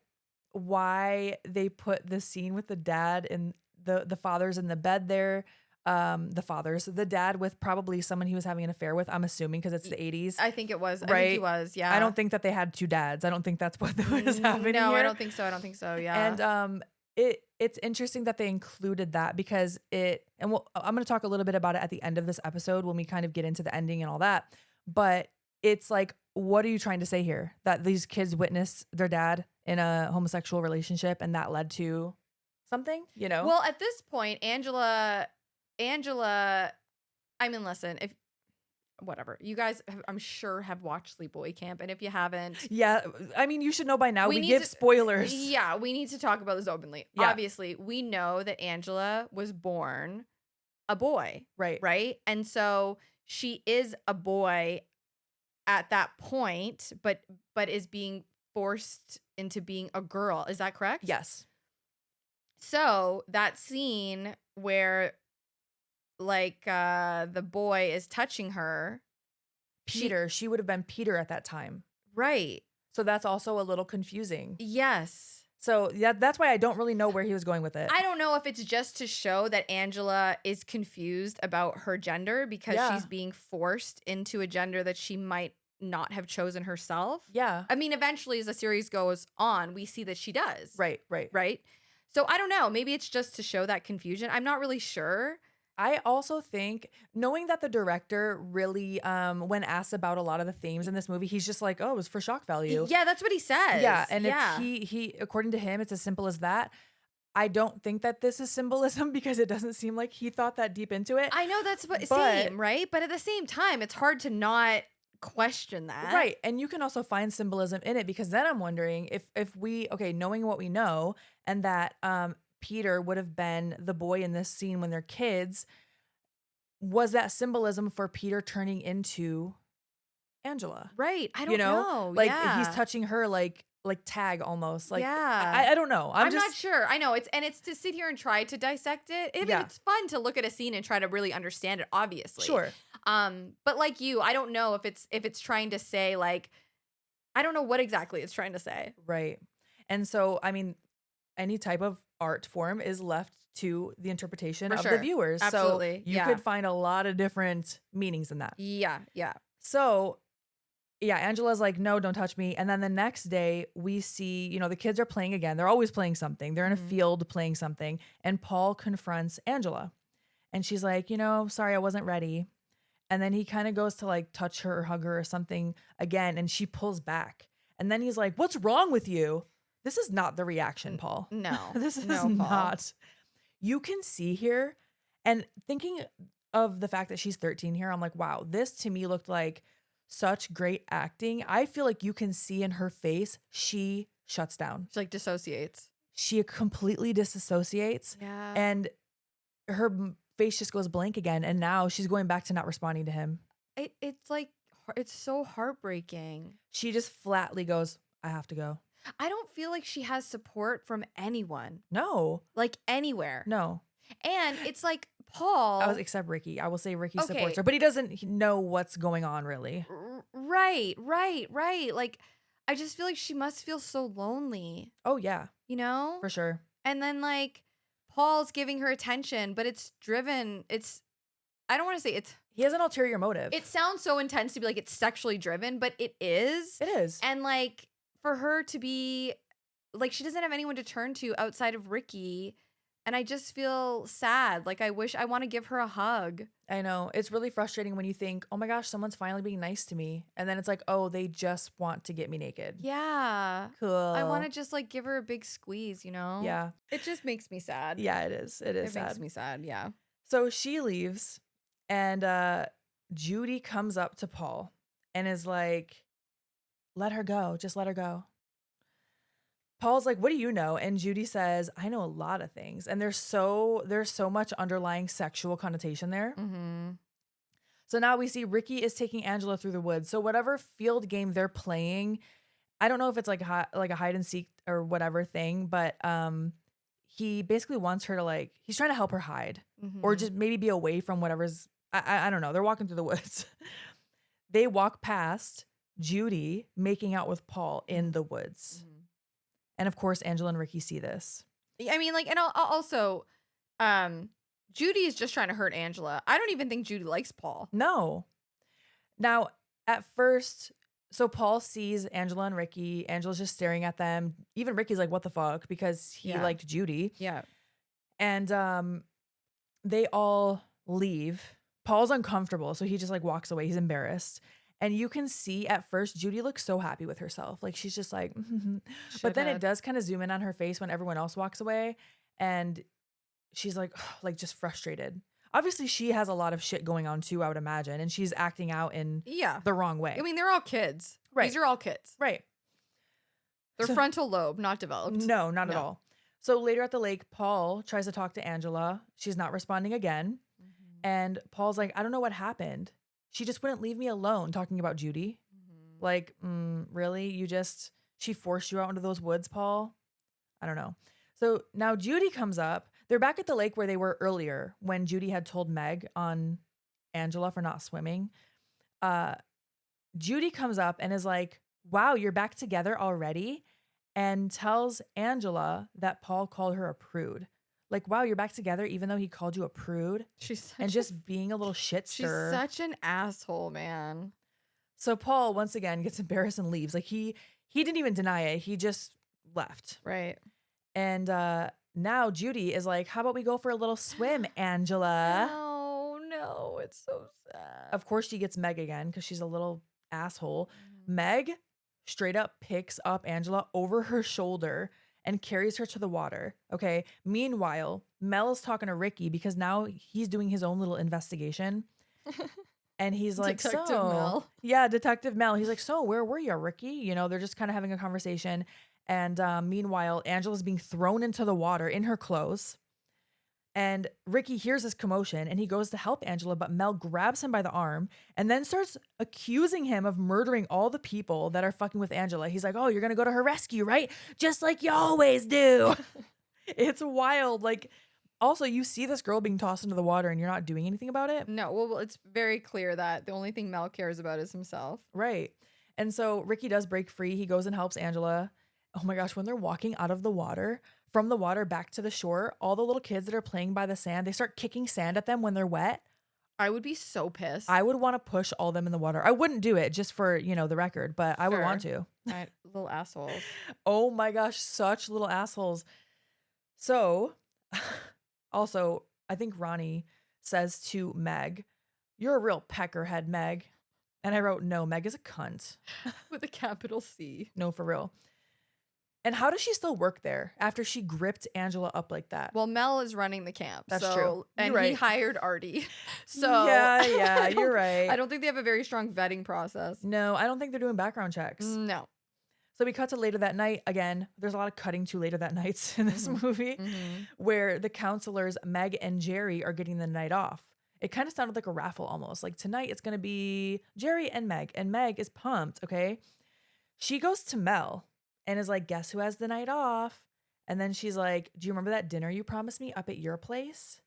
why they put the scene with the dad and the fathers in the bed there. The dad with probably someone he was having an affair with, I'm assuming, because it's the 80s. I think it was. Right? I think he was, yeah. I don't think that they had two dads. I don't think that's what was happening No, here. I don't think so, yeah. And it's interesting that they included that because I'm going to talk a little bit about it at the end of this episode when we kind of get into the ending and all that. But it's like, what are you trying to say here? That these kids witnessed their dad in a homosexual relationship and that led to something, Well, at this point, Angela, I mean, listen, if whatever, you guys, I'm sure have watched Sleepaway Camp, and if you haven't, yeah, I mean, you should know by now. We need give to- spoilers. Yeah, we need to talk about this openly. Yeah. Obviously, we know that Angela was born a boy, Right. And so she is a boy at that point, but is being forced into being a girl. Is that correct? Yes. So that scene where like the boy is touching her, Peter, she would have been Peter at that time. right? So that's also a little confusing. Yes. So yeah, that's why I don't really know where he was going with it. I don't know if it's just to show that Angela is confused about her gender because she's being forced into a gender that she might not have chosen herself. Yeah. I mean, eventually as the series goes on, we see that she does. Right. Right? So I don't know. Maybe it's just to show that confusion. I'm not really sure. I also think knowing that the director really, when asked about a lot of the themes in this movie, he's just like, oh, it was for shock value. Yeah, that's what he says. Yeah. And it's Yeah. he according to him, it's as simple as that. I don't think that this is symbolism because it doesn't seem like he thought that deep into it. I know that's what But- same, right? But at the same time, it's hard to not question that. Right. And you can also find symbolism in it because then I'm wondering if we, okay, knowing what we know and that Peter would have been the boy in this scene when they're kids, was that symbolism for Peter turning into Angela? Right. I don't You know? Like yeah. he's touching her like tag almost. Like Yeah. I don't know. I'm just not sure. I know it's to sit here and try to dissect it. I mean, Yeah. it's fun to look at a scene and try to really understand it, obviously. sure. But like you, I don't know if it's trying to say like, I don't know what exactly it's trying to say. Right. And so I mean, any type of art form is left to the interpretation For of sure. the viewers. Absolutely. So you Yeah. could find a lot of different meanings in that. Yeah. Yeah. So yeah, Angela's like, no, don't touch me. And then the next day we see, the kids are playing again. They're always playing something. They're in a field playing something. And Paul confronts Angela. And she's like, sorry, I wasn't ready. And then he kind of goes to like touch her or hug her or something again. And she pulls back. And then he's like, what's wrong with you? This is not the reaction, Paul. No. This is No, Paul. not. You can see here. And thinking of the fact that she's 13 here, I'm like, wow, this to me looked like such great acting. I feel like you can see in her face, she shuts down. She like dissociates. She completely disassociates Yeah. and her face just goes blank again. And now she's going back to not responding to him. It's like it's so heartbreaking. She just flatly goes, I have to go. I don't feel like she has support from anyone, No, like anywhere. no. And it's like Paul. Except Ricky. I will say Ricky Okay. supports her, but he doesn't know what's going on really. Right. Like, I just feel like she must feel so lonely, Oh yeah, you know? for sure. And then like Paul's giving her attention, but I don't want to say He has an ulterior motive. it sounds so intense to be like it's sexually driven, but it is. It is. And like for her to be like, she doesn't have anyone to turn to outside of Ricky. And I just feel sad. Like I want to give her a hug. I know. It's really frustrating when you think, oh my gosh, someone's finally being nice to me. And then it's like, oh, they just want to get me naked. Yeah. Cool. I want to just like give her a big squeeze, you know? Yeah. It just makes me sad. Yeah, it is. It is It sad. makes me sad. Yeah. So she leaves and Judy comes up to Paul and is like, let her go. Just let her go. Paul's like, what do you know? And Judy says, I know a lot of things. And there's so much underlying sexual connotation there. Mm-hmm. So now we see Ricky is taking Angela through the woods. So whatever field game they're playing, I don't know if it's like a hide and seek or whatever thing, but he basically wants her to he's trying to help her hide or just maybe be away from whatever's, I don't know. They're walking through the woods. They walk past Judy making out with Paul in the woods. Mm-hmm. And of course, Angela and Ricky see this. I mean, like, and I'll also, Judy is just trying to hurt Angela. I don't even think Judy likes Paul. No. Now, at first, so Paul sees Angela and Ricky. Angela's just staring at them. Even Ricky's like, what the fuck? Because he liked Judy. Yeah. And they all leave. Paul's uncomfortable, so he just walks away. He's embarrassed. And you can see at first Judy looks so happy with herself. Like she's just like, but then it does kind of zoom in on her face when everyone else walks away. And she's like just frustrated. Obviously, she has a lot of shit going on too, I would imagine. And she's acting out in the wrong way. I mean, they're all kids. Right. These are all kids. Right. Their frontal lobe, not developed. No, not at all. So later at the lake, Paul tries to talk to Angela. She's not responding again. And Paul's like, I don't know what happened. She just wouldn't leave me alone, talking about Judy. Like, really? She forced you out into those woods, Paul? I don't know. So now Judy comes up. They're back at the lake where they were earlier when Judy had told Meg on Angela for not swimming. Judy comes up and is like, wow, you're back together already? And tells Angela that Paul called her a prude. Like, wow, you're back together even though he called you a prude? Just being a little shit stirrer. She's such an asshole, man. So Paul, once again, gets embarrassed and leaves. Like, he didn't even deny it. He just left. Right. And now Judy is like, how about we go for a little swim, Angela? Oh no, it's so sad. Of course, she gets Meg again because she's a little asshole. Mhm. Meg straight up picks up Angela over her shoulder and carries her to the water. Okay. Meanwhile, Mel is talking to Ricky because now he's doing his own little investigation. And he's like, Detective so, Mel. yeah, Detective Mel. He's like, so where were you, Ricky? You know, they're just kind of having a conversation. And meanwhile, Angela's being thrown into the water in her clothes. And Ricky hears this commotion and he goes to help Angela, but Mel grabs him by the arm and then starts accusing him of murdering all the people that are fucking with Angela. He's like, oh, you're going to go to her rescue, right? Just like you always do. It's wild. Like, also, you see this girl being tossed into the water and you're not doing anything about it. No, well, it's very clear that the only thing Mel cares about is himself. Right. And so Ricky does break free. He goes and helps Angela. Oh my gosh, when they're walking out of the water, from the water back to the shore, all the little kids that are playing by the sand, they start kicking sand at them when they're wet. I would be so pissed. I would want to push all them in the water. I wouldn't do it just for, the record, but I would want to. Little assholes. Oh my gosh, such little assholes. So, also, I think Ronnie says to Meg, you're a real peckerhead, Meg. And I wrote, no, Meg is a cunt. With a capital C. No, for real. And how does she still work there after she gripped Angela up like that? Well, Mel is running the camp. That's true. You're And right. he hired Arty. So yeah, you're right. I don't think they have a very strong vetting process. No, I don't think they're doing background checks. No. So we cut to later that night. Again, there's a lot of cutting to later that nights in this movie where the counselors, Meg and Jerry, are getting the night off. It kind of sounded like a raffle almost. Like tonight it's going to be Jerry and Meg is pumped, okay? She goes to Mel and is like, guess who has the night off? And then she's like, do you remember that dinner you promised me up at your place?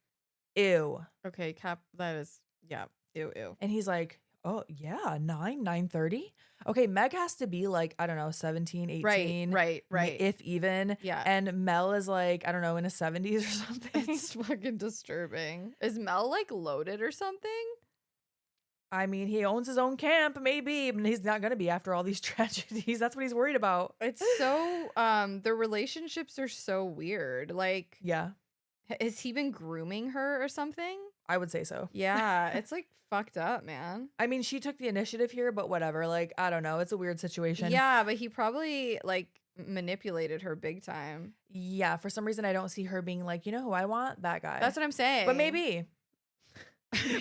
Ew. Okay, that is, yeah, ew. And he's like, oh, yeah, 9:30. Okay, Meg has to be like, I don't know, 17, 18. Right. If even. Yeah. And Mel is like, I don't know, in his 70s or something. It's fucking disturbing. Is Mel like loaded or something? I mean, he owns his own camp, maybe, but he's not going to be after all these tragedies. That's what he's worried about. It's so, their relationships are so weird. Like, Yeah, has he been grooming her or something? I would say so. Yeah, it's like fucked up, man. I mean, she took the initiative here, but whatever. Like, I don't know. It's a weird situation. Yeah, but he probably like manipulated her big time. Yeah, for some reason, I don't see her being like, you know who I want? That guy. That's what I'm saying. But maybe.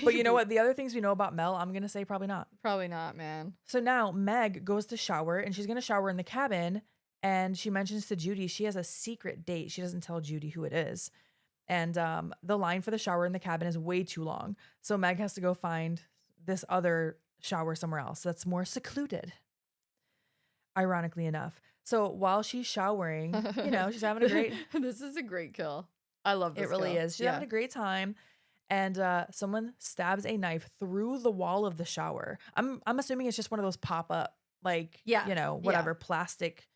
But you know what? The other things we know about Mel, I'm going to say probably not. Probably not, man. So now Meg goes to shower and she's going to shower in the cabin. And she mentions to Judy she has a secret date. She doesn't tell Judy who it is. And the line for the shower in the cabin is way too long. So Meg has to go find this other shower somewhere else that's more secluded. Ironically enough. So while she's showering, she's having a great... This is a great kill. I love this It really kill. is. She's having a great time. And someone stabs a knife through the wall of the shower. I'm assuming it's just one of those pop-up, plastic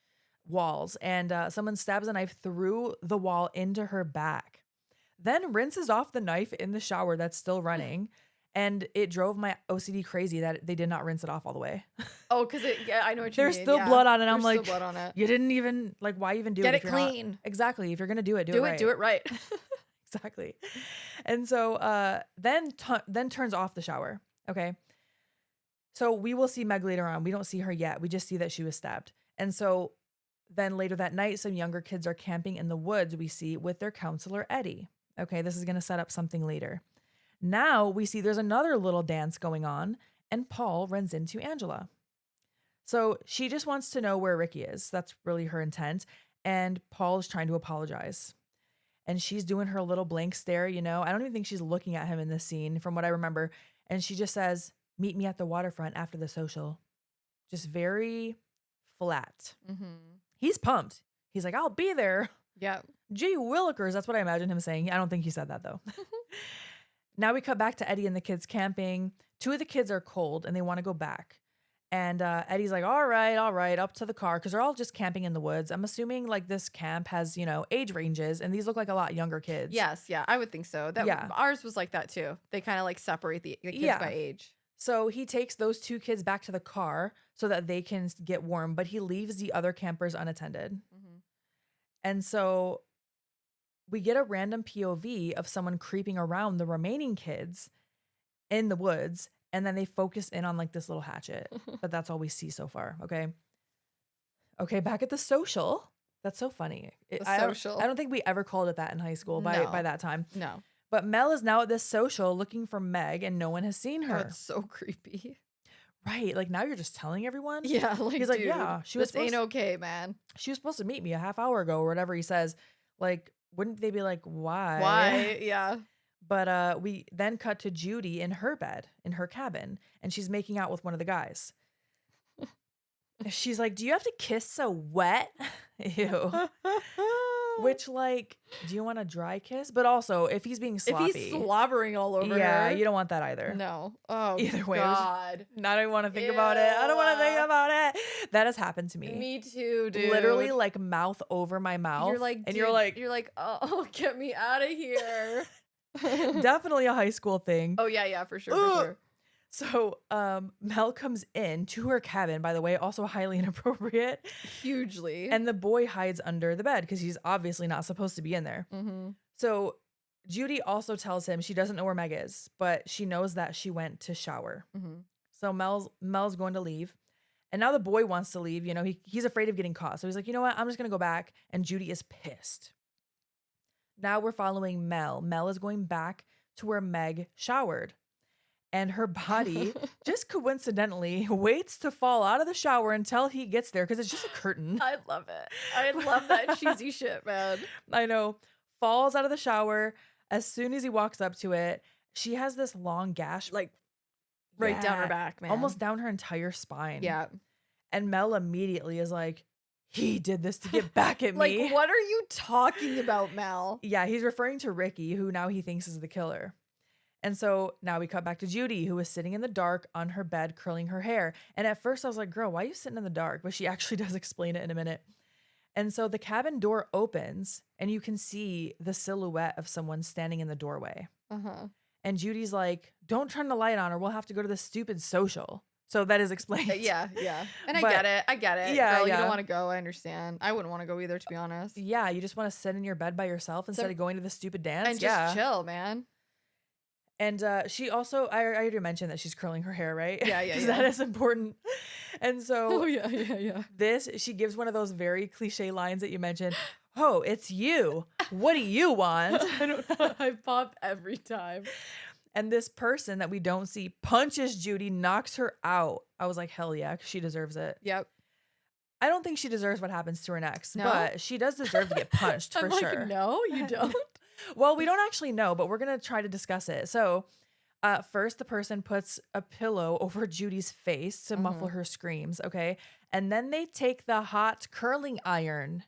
walls. And someone stabs a knife through the wall into her back. Then rinses off the knife in the shower that's still running. And it drove my OCD crazy that they did not rinse it off all the way. Oh, because I know what you mean. There's still blood on it. I'm like, still blood on it. You didn't even, why even do it? Get it if you're not- clean. Exactly. If you're going to do it, do it right. Do it right. Exactly. And so then turns off the shower. Okay. So we will see Meg later on. We don't see her yet. We just see that she was stabbed. And so then later that night, some younger kids are camping in the woods, we see, with their counselor, Eddie. Okay, this is going to set up something later. Now we see there's another little dance going on, and Paul runs into Angela. So she just wants to know where Ricky is. That's really her intent. And Paul is trying to apologize. And she's doing her little blank stare, I don't even think she's looking at him in this scene from what I remember. And she just says, meet me at the waterfront after the social. Just very flat. Mm-hmm. He's pumped. He's like, I'll be there. Yeah. Gee willikers. That's what I imagine him saying. I don't think he said that though. Now we cut back to Eddie and the kids camping. Two of the kids are cold and they want to go back. And Eddie's like, all right, up to the car. Because they're all just camping in the woods. I'm assuming like this camp has, age ranges. And these look like a lot younger kids. Yes. Yeah. I would think so. Ours was like that too. They kind of like separate the kids by age. So he takes those two kids back to the car so that they can get warm. But he leaves the other campers unattended. Mm-hmm. And so we get a random POV of someone creeping around the remaining kids in the woods, and then they focus in on like this little hatchet. But that's all we see so far. Okay, back at the social. That's so funny. Social. I don't think we ever called it that in high school by that time. No. But Mel is now at this social looking for Meg, and no one has seen her. Oh, it's so creepy. Right. Like, now you're just telling everyone? Yeah. Like, he's like, yeah, this ain't okay, man. She was supposed to meet me a half hour ago or whatever he says. Like, wouldn't they be like, why? Why? Yeah. But we then cut to Judy in her bed, in her cabin, and she's making out with one of the guys. She's like, do you have to kiss so wet? Ew. Which, like, do you want a dry kiss? But also, if he's being sloppy. If he's slobbering all over her. Yeah, you don't want that either. No. Oh, either way. God. I don't want to think about it. I don't want to think about it. That has happened to me. Me too, dude. Literally, like, mouth over my mouth. You're like, and dude, you're like, oh, get me out of here. definitely a high school thing. Oh, yeah, for sure. So Mel comes in to her cabin, by the way, also highly inappropriate. Hugely. And the boy hides under the bed because he's obviously not supposed to be in there. Mm-hmm. So Judy also tells him she doesn't know where Meg is, but she knows that she went to shower. Mm-hmm. So Mel's going to leave. And now the boy wants to leave. You know, he's afraid of getting caught. So he's like, you know what? I'm just going to go back. And Judy is pissed. Now we're following Mel. Mel is going back to where Meg showered. And her body just coincidentally waits to fall out of the shower until he gets there because it's just a curtain. I love it. I love that cheesy shit, man. I know. Falls out of the shower. As soon as he walks up to it, she has this long gash. Like right down her back, man. Almost down her entire spine. Yeah. And Mel immediately is like, he did this to get back at me. Like, what are you talking about, Mel? Yeah, he's referring to Ricky, who now he thinks is the killer. And so now we cut back to Judy, who is sitting in the dark on her bed, curling her hair. And at first I was like, girl, why are you sitting in the dark? But she actually does explain it in a minute. And so the cabin door opens and you can see the silhouette of someone standing in the doorway. Uh-huh. And Judy's like, don't turn the light on or we'll have to go to the stupid social. So that is explained. Yeah. And I get it. Yeah, Girl, yeah. you don't want to go. I understand. I wouldn't want to go either, to be honest. Yeah, you just want to sit in your bed by yourself instead of going to the stupid dance. And just chill, man. And she also, I already mentioned that she's curling her hair, right? Yeah. Because that is important. And so yeah. she gives one of those very cliche lines that you mentioned. Oh, it's you. What do you want? I don't know. I pop every time. And this person that we don't see punches Judy, knocks her out. I was like, hell yeah, 'cause she deserves it. Yep. I don't think she deserves what happens to her next, No? but she does deserve to get punched for I'm sure. like, no, you don't. Well, we don't actually know, but we're going to try to discuss it. So first, the person puts a pillow over Judy's face to muffle her screams, okay? And then they take the hot curling iron,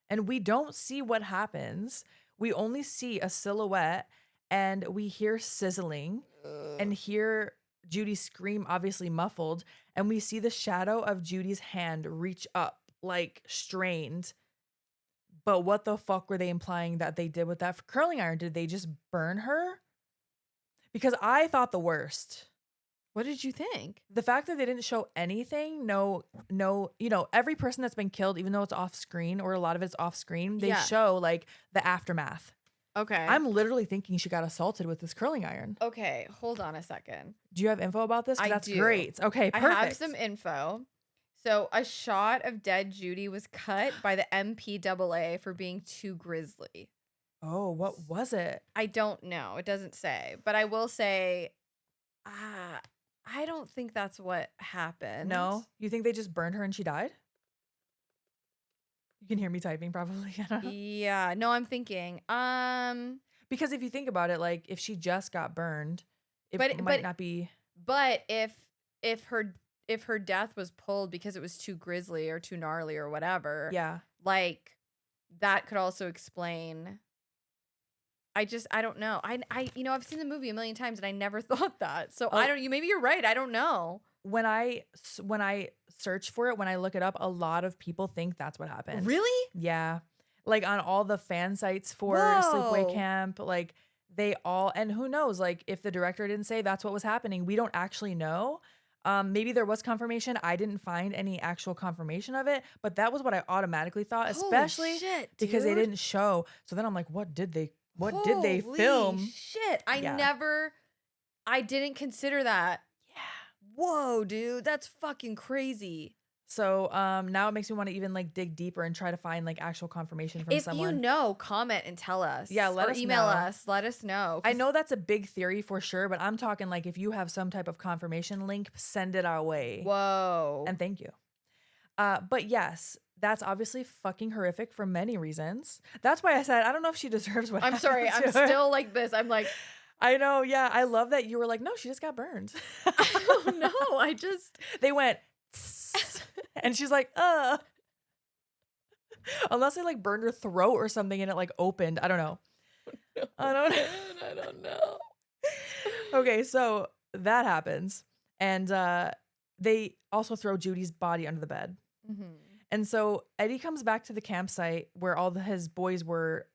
and we don't see what happens. We only see a silhouette, and we hear sizzling and hear Judy scream, obviously muffled, and we see the shadow of Judy's hand reach up, like strained. But what the fuck were they implying that they did with that curling iron? Did they just burn her? Because I thought the worst. What did you think? The fact that they didn't show anything, no, you know, every person that's been killed, even though it's off screen or a lot of it's off screen, they show like the aftermath. Okay. I'm literally thinking she got assaulted with this curling iron. Okay, hold on a second. Do you have info about this? 'Cause that's do. great. Okay, perfect. I have some info. So a shot of dead Judy was cut by the MPAA for being too grisly. Oh, what was it? I don't know. It doesn't say. But I will say, I don't think that's what happened. No? You think they just burned her and she died? You can hear me typing probably. I don't know. Yeah. No, I'm thinking. Because if you think about it, like if she just got burned, it might not be. But if her death was pulled because it was too grisly or too gnarly or whatever, Yeah. like that could also explain. I don't know. I've seen the movie a million times and I never thought that. So maybe you're right. I don't know. When I search for it, when I look it up, a lot of people think that's what happened. Really? Yeah. Like on all the fan sites for Whoa. Sleepaway Camp, like they all, and who knows, like if the director didn't say that's what was happening, we don't actually know. Maybe there was confirmation. I didn't find any actual confirmation of it, but that was what I automatically thought, especially because they didn't show. So then I'm like, what did they Holy film? shit. Yeah. I didn't consider that. Yeah. Whoa, dude. That's fucking crazy. So now it makes me want to even like dig deeper and try to find like actual confirmation from If someone. you know, comment and tell us. Yeah, let or us email know. us. Let us know. I know that's a big theory for sure, but I'm talking like if you have some type of confirmation link, send it our way. Whoa. And thank you. But yes, that's obviously fucking horrific for many reasons. That's why I said I don't know if she deserves what I'm sorry. happened I'm to her. still like this. I'm like, I know. Yeah, I love that you were like, no, she just got burned. I don't know. I just They went, and she's like, unless they like burned her throat or something and it like opened. I don't know. I don't know. I don't know. Okay, so that happens. And they also throw Judy's body under the bed. Mm-hmm. And so Eddie comes back to the campsite where all his boys were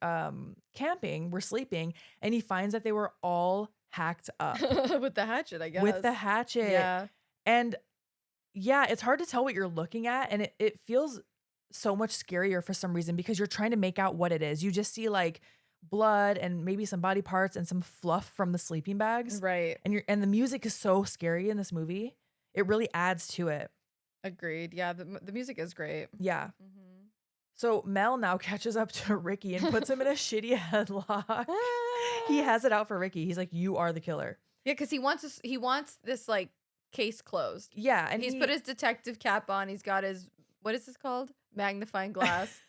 camping, were sleeping, and he finds that they were all hacked up. With the hatchet, I guess. With the hatchet. Yeah. And yeah, it's hard to tell what you're looking at, and it feels so much scarier for some reason because you're trying to make out what it is. You just see like blood and maybe some body parts and some fluff from the sleeping bags. Right. And the music is so scary in this movie. It really adds to it. Agreed. Yeah, the music is great. Yeah. Mm-hmm. So Mel now catches up to Ricky and puts him in a shitty headlock. He has it out for Ricky. He's like, "You are the killer." Yeah, because he wants this like case closed. Yeah, and he's put his detective cap on. He's got his, what is this called? Magnifying glass.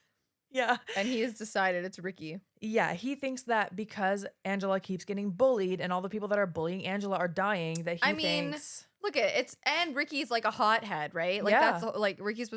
Yeah. And he has decided it's Ricky. Yeah, he thinks that because Angela keeps getting bullied and all the people that are bullying Angela are dying, that he thinks. Look at it. And Ricky's like a hothead, right? Like Yeah. that's like Ricky's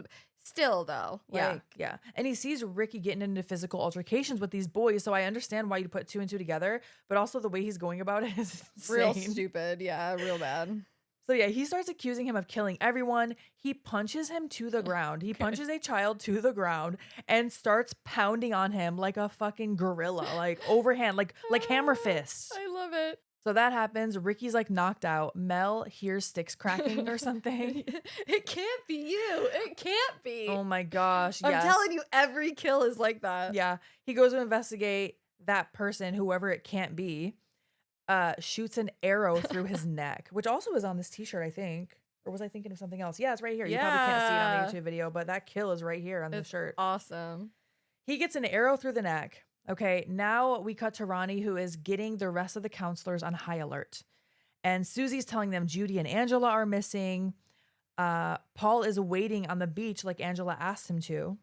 still though. Yeah, Like, yeah. And he sees Ricky getting into physical altercations with these boys, so I understand why you'd put two and two together, but also the way he's going about it is insane. real stupid. Yeah, real bad. So yeah, he starts accusing him of killing everyone. He punches him to the ground. He punches a child to the ground and starts pounding on him like a fucking gorilla, like overhand, like hammer fists. I love it. So that happens. Ricky's like knocked out. Mel hears sticks cracking or something. It can't be you. It can't be. Oh my gosh. I'm yes. telling you, every kill is like that. Yeah. He goes to investigate that person, whoever it can't be, shoots an arrow through his neck, which also is on this t-shirt, I think. Or was I thinking of something else? Yeah, it's right here. You probably can't see it on the YouTube video, but that kill is right here on the shirt. Awesome. He gets an arrow through the neck. Okay, now we cut to Ronnie, who is getting the rest of the counselors on high alert. And Susie's telling them Judy and Angela are missing. Paul is waiting on the beach like Angela asked him to.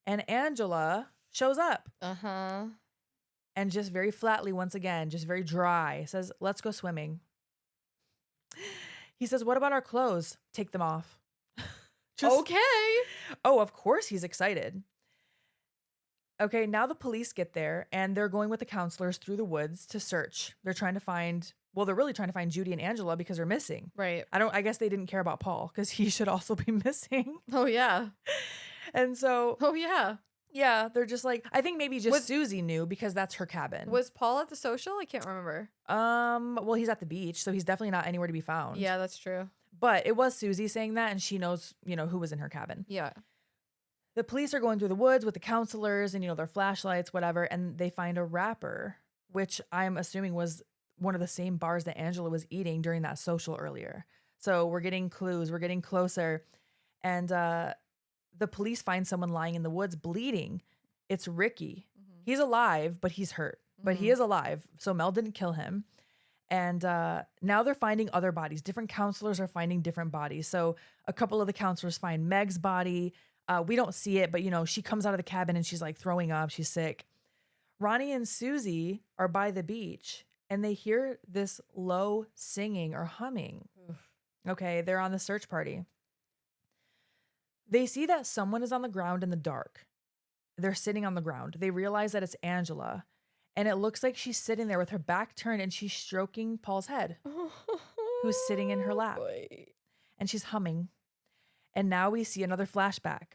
And Angela shows up. Uh-huh. And just very flatly, once again, just very dry, says, "Let's go swimming." He says, "What about our clothes? Take them off." Okay. Oh, of course he's excited. Okay, now the police get there and they're going with the counselors through the woods to search. They're really trying to find Judy and Angela because they're missing. Right. I guess they didn't care about Paul because he should also be missing. Oh, yeah. And so. Oh, yeah. Yeah, they're just like, I think maybe just Susie knew because that's her cabin. Was Paul at the social? I can't remember. Well, he's at the beach, so he's definitely not anywhere to be found. Yeah, that's true. But it was Susie saying that, and she knows, who was in her cabin. Yeah. The police are going through the woods with the counselors and, their flashlights, whatever, and they find a wrapper, which I'm assuming was one of the same bars that Angela was eating during that social earlier. So we're getting clues, we're getting closer. And the police find someone lying in the woods bleeding. It's Ricky. Mm-hmm. He's alive, but he's hurt. Mm-hmm. But he is alive, so Mel didn't kill him. And now they're finding other bodies. Different counselors are finding different bodies. So a couple of the counselors find Meg's body. We don't see it, but, she comes out of the cabin and she's like throwing up. She's sick. Ronnie and Susie are by the beach and they hear this low singing or humming. Okay, they're on the search party. They see that someone is on the ground in the dark. They're sitting on the ground. They realize that it's Angela. And it looks like she's sitting there with her back turned and she's stroking Paul's head, who's sitting in her lap. And she's humming. And now we see another flashback.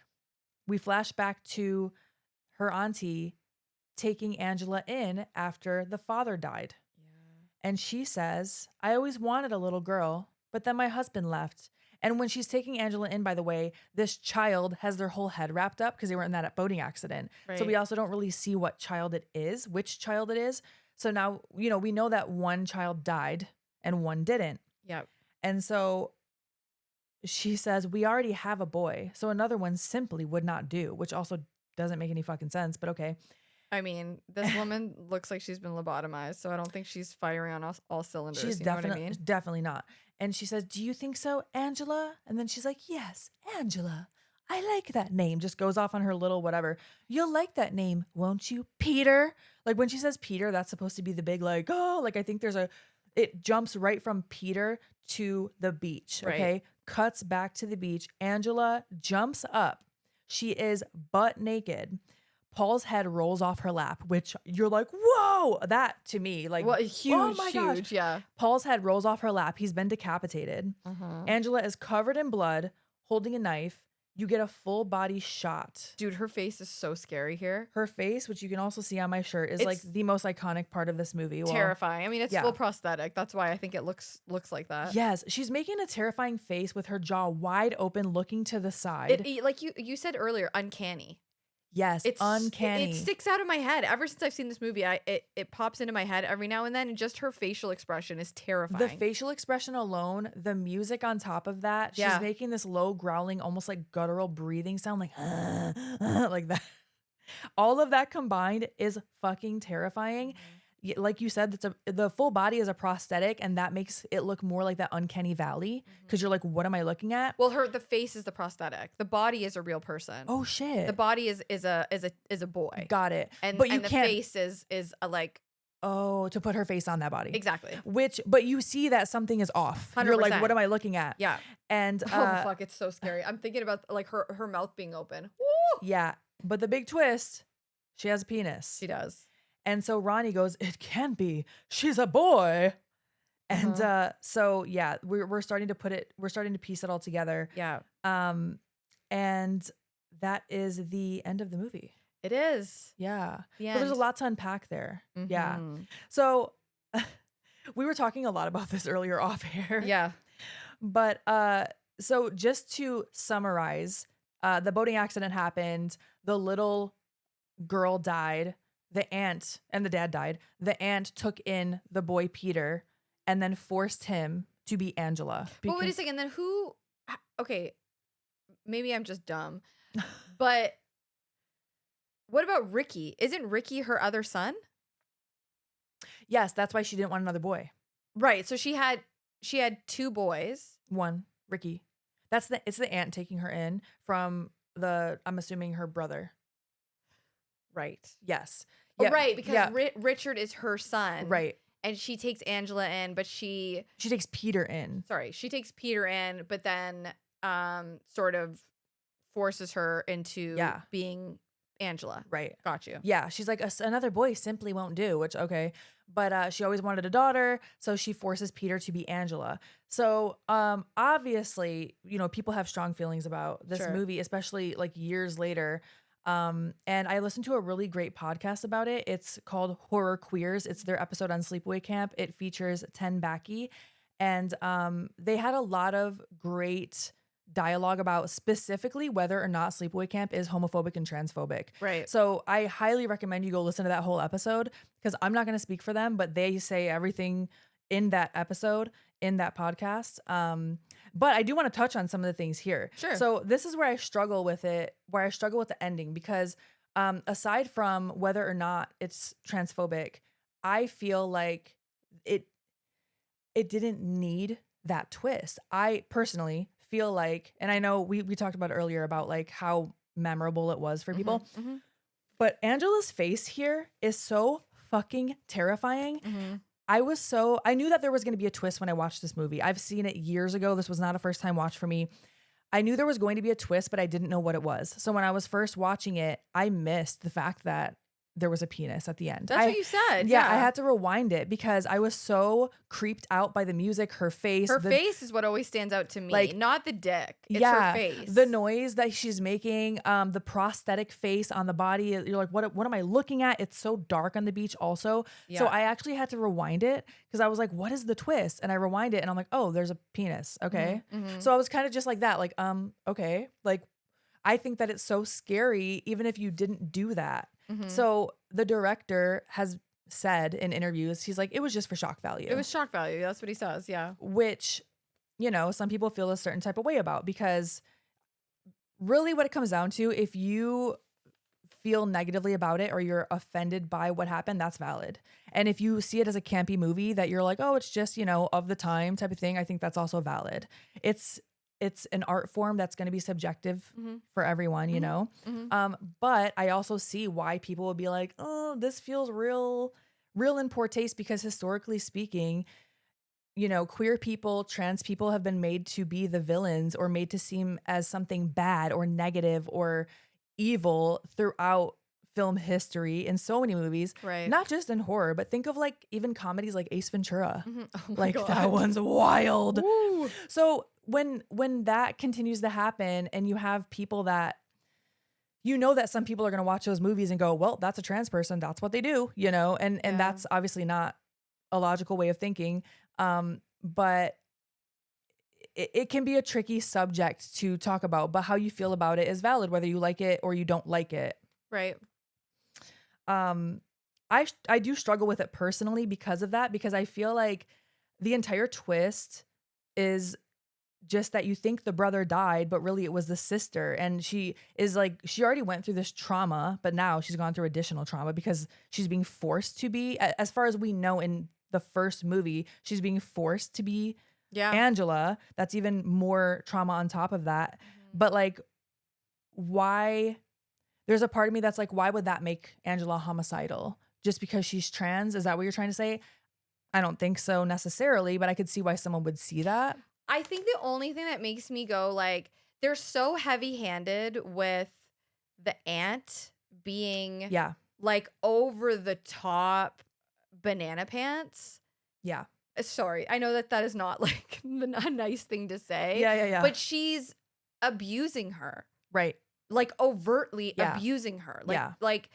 We flash back to her auntie taking Angela in after the father died. Yeah. And she says, "I always wanted a little girl. but then my husband left. And when she's taking Angela in, by the way, this child has their whole head wrapped up because they were in that boating accident. So we Right. also don't really see what child it is, which child it is. So now, we know that one child died and one didn't. Yep. And so she says, we already have a boy. So another one simply would not do, which also doesn't make any fucking sense, but okay. I mean, this woman looks like she's been lobotomized, so I don't think she's firing on all cylinders. She's you know what I mean? definitely not. And she says, do you think so, Angela? And then she's like, yes, Angela. I like that name. Just goes off on her little whatever. You'll like that name, won't you, Peter? Like when she says Peter, that's supposed to be the big like, oh, like I think it jumps right from Peter to the beach. Right. Okay. Cuts back to the beach. Angela jumps up. She is butt naked. Paul's head rolls off her lap, which you're like, whoa, that to me, like, Well, oh my gosh. huge, yeah. Paul's head rolls off her lap. He's been decapitated. Angela is covered in blood, holding a knife. You get a full body shot. Dude, her face is so scary here. Her face, which you can also see on my shirt, is It's like the most iconic part of this movie. Well, terrifying. I mean, it's yeah. full prosthetic. That's why I think it looks like that. yes, she's making a terrifying face with her jaw wide open, looking to the side. Like you said earlier, uncanny. yes, It's uncanny. It sticks out of my head. Ever since I've seen this movie, it pops into my head every now and then, and just her facial expression is terrifying. The facial expression alone, the music on top of that, she's Yeah. making this low growling, almost like guttural breathing sound, like like that. All of that combined is fucking terrifying. Like you said, the full body is a prosthetic, and that makes it look more like that uncanny valley because you're like, what am I looking at? Well, the face is the prosthetic. The body is a real person. Oh shit! The body is a boy. Got it. And but you and the can't. face is a like To put her face on that body. exactly. But you see that something is off. You're like, 100%. what am I looking at? Yeah. And Oh fuck, it's so scary. I'm thinking about like her mouth being open. Woo! yeah. But the big twist, she has a penis. She does. And so Ronnie goes, it can't be. She's a boy. And so yeah, we're starting to piece it all together. Yeah. And that is the end of the movie. It is. Yeah. The So there's a end. lot to unpack there. Yeah. Mhm. So we were talking a lot about this earlier off air. Yeah. But so just to summarize, the boating accident happened. The little girl died. The aunt and the dad died. The aunt took in the boy Peter and then forced him to be Angela. But wait a second. Then who? Okay, maybe I'm just dumb, but what about Ricky? Isn't Ricky her other son? Yes, that's why she didn't want another boy. Right. So she had two boys. One, Ricky. It's the aunt taking her in from I'm assuming her brother. Right. Yes. Oh, Yeah, right. Because yeah. Richard is her son. Right. And she takes Angela in, but she takes Peter in. takes Peter in, but then sort of forces her into being Angela. Right. Got you. Yeah. She's like, another boy simply won't do, which, okay. But she always wanted a daughter. So she forces Peter to be Angela. So obviously, people have strong feelings about this Sure. movie, especially like years later. And I listened to a really great podcast about it. It's called Horror Queers. It's their episode on Sleepaway Camp. It features Ten Backy. And they had a lot of great dialogue about specifically whether or not Sleepaway Camp is homophobic and transphobic. Right. So I highly recommend you go listen to that whole episode because I'm not going to speak for them, but they say everything in that episode, in that podcast. But I do want to touch on some of the things here. Sure. So this is where I struggle with it, where I struggle with the ending because aside from whether or not it's transphobic, I feel like it didn't need that twist. I personally feel like, and I know we talked about earlier about like how memorable it was for people, but Angela's face here is so fucking terrifying. I knew that there was going to be a twist when I watched this movie. I've seen it years ago. This was not a first time watch for me. I knew there was going to be a twist, but I didn't know what it was. So when I was first watching it, I missed the fact that there was a penis at the end. That's what you said. Yeah, I had to rewind it because I was so creeped out by the music, her face. Her face is what always stands out to me, like, not the dick. It's her face. The noise that she's making, the prosthetic face on the body. You're like, what am I looking at? It's so dark on the beach also. Yeah. So I actually had to rewind it because I was like, what is the twist? And I rewind it and I'm like, oh, there's a penis. Okay. So I was kind of just like that, like, okay. Like, I think that it's so scary even if you didn't do that. So the director has said in interviews, he's like, it was just for shock value. It was shock value. That's what he says. Yeah. Which, you know, some people feel a certain type of way about, because really what it comes down to, if you feel negatively about it or you're offended by what happened, that's valid. And if you see it as a campy movie that you're like, oh, it's just, you know, of the time type of thing, I think that's also valid. It's an art form that's going to be subjective for everyone, you know? But I also see why people would be like, oh, this feels real in poor taste, because historically speaking, you know, queer people, trans people have been made to be the villains or made to seem as something bad or negative or evil throughout film history in so many movies, right? Not just in horror, but think of like even comedies like Ace Ventura. Oh like God. That one's wild. Woo. So when that continues to happen and you have people that, you know, that some people are going to watch those movies and go, well, that's a trans person, that's what they do, you know, and that's obviously not a logical way of thinking. But it can be a tricky subject to talk about, but how you feel about it is valid, whether you like it or you don't like it. Right. I do struggle with it personally because of that, because I feel like the entire twist is just that you think the brother died, but really it was the sister. And she is like, she already went through this trauma, but now she's gone through additional trauma because she's being forced to be, as far as we know in the first movie, she's being forced to be Angela. That's even more trauma on top of that. But like, why? There's a part of me that's like, why would that make Angela homicidal? Just because she's trans? Is that what you're trying to say? I don't think so necessarily, but I could see why someone would see that. I think the only thing that makes me go like, they're so heavy-handed with the aunt being like over the top banana pants. Yeah. Sorry, I know that is not like a nice thing to say. Yeah. But she's abusing her. Right. Like overtly abusing her. Like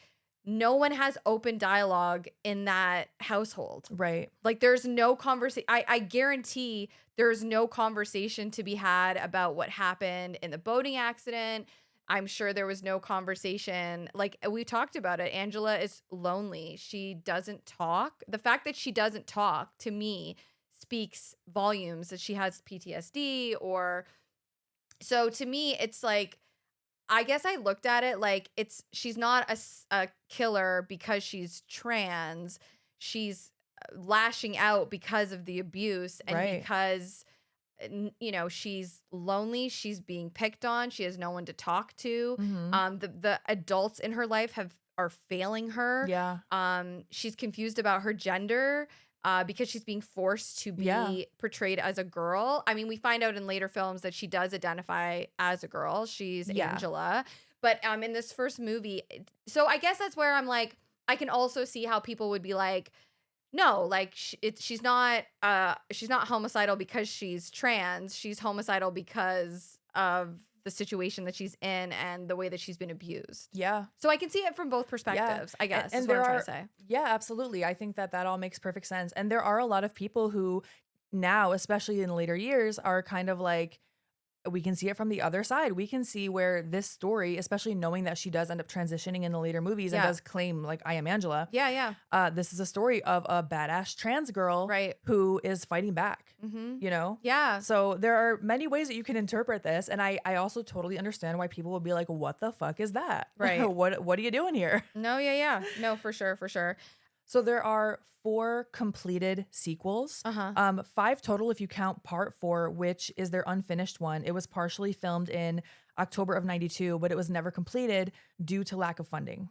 no one has open dialogue in that household. Right. Like there's no conversation. I guarantee there's no conversation to be had about what happened in the boating accident. I'm sure there was no conversation. Like we talked about it. Angela is lonely. She doesn't talk. The fact that she doesn't talk to me speaks volumes that she has PTSD or so to me, it's like, I guess I looked at it like she's not a killer because she's trans. She's lashing out because of the abuse and because, you know, she's lonely. She's being picked on. She has no one to talk to. The adults in her life are failing her. Yeah. She's confused about her gender. Because she's being forced to be portrayed as a girl. I mean, we find out in later films that she does identify as a girl. She's Angela. But in this first movie, so I guess that's where I'm like, I can also see how people would be like, no, like she's not homicidal because she's trans. She's homicidal because of the situation that she's in and the way that she's been abused. Yeah. So I can see it from both perspectives, I guess, is what I'm trying to say. Yeah, absolutely. I think that all makes perfect sense. And there are a lot of people who now, especially in later years, are kind of like, we can see it from the other side. We can see where this story, especially knowing that she does end up transitioning in the later movies and does claim like, I am Angela. Yeah. This is a story of a badass trans girl who is fighting back, you know? Yeah. So there are many ways that you can interpret this. And I also totally understand why people will be like, what the fuck is that? Right. What are you doing here? No, yeah. No, for sure. So there are 4 completed sequels, 5 total if you count part 4, which is their unfinished one. It was partially filmed in October of 92, but it was never completed due to lack of funding.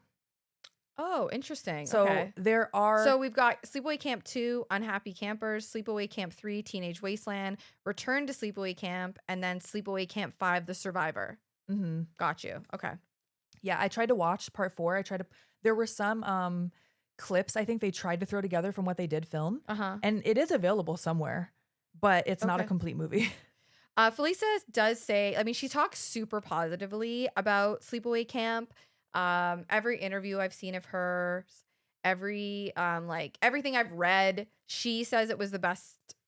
Oh, interesting. So there are... So we've got Sleepaway Camp 2, Unhappy Campers, Sleepaway Camp 3, Teenage Wasteland, Return to Sleepaway Camp, and then Sleepaway Camp 5, The Survivor. Got you. Okay. Yeah, I tried to watch part 4. There were some clips I think they tried to throw together from what they did film, Uh-huh. and it is available somewhere, but it's not a Okay. complete movie. Felisa does say, I mean, she talks super positively about Sleepaway Camp. Every interview I've seen of hers, every like everything I've read, she says it was the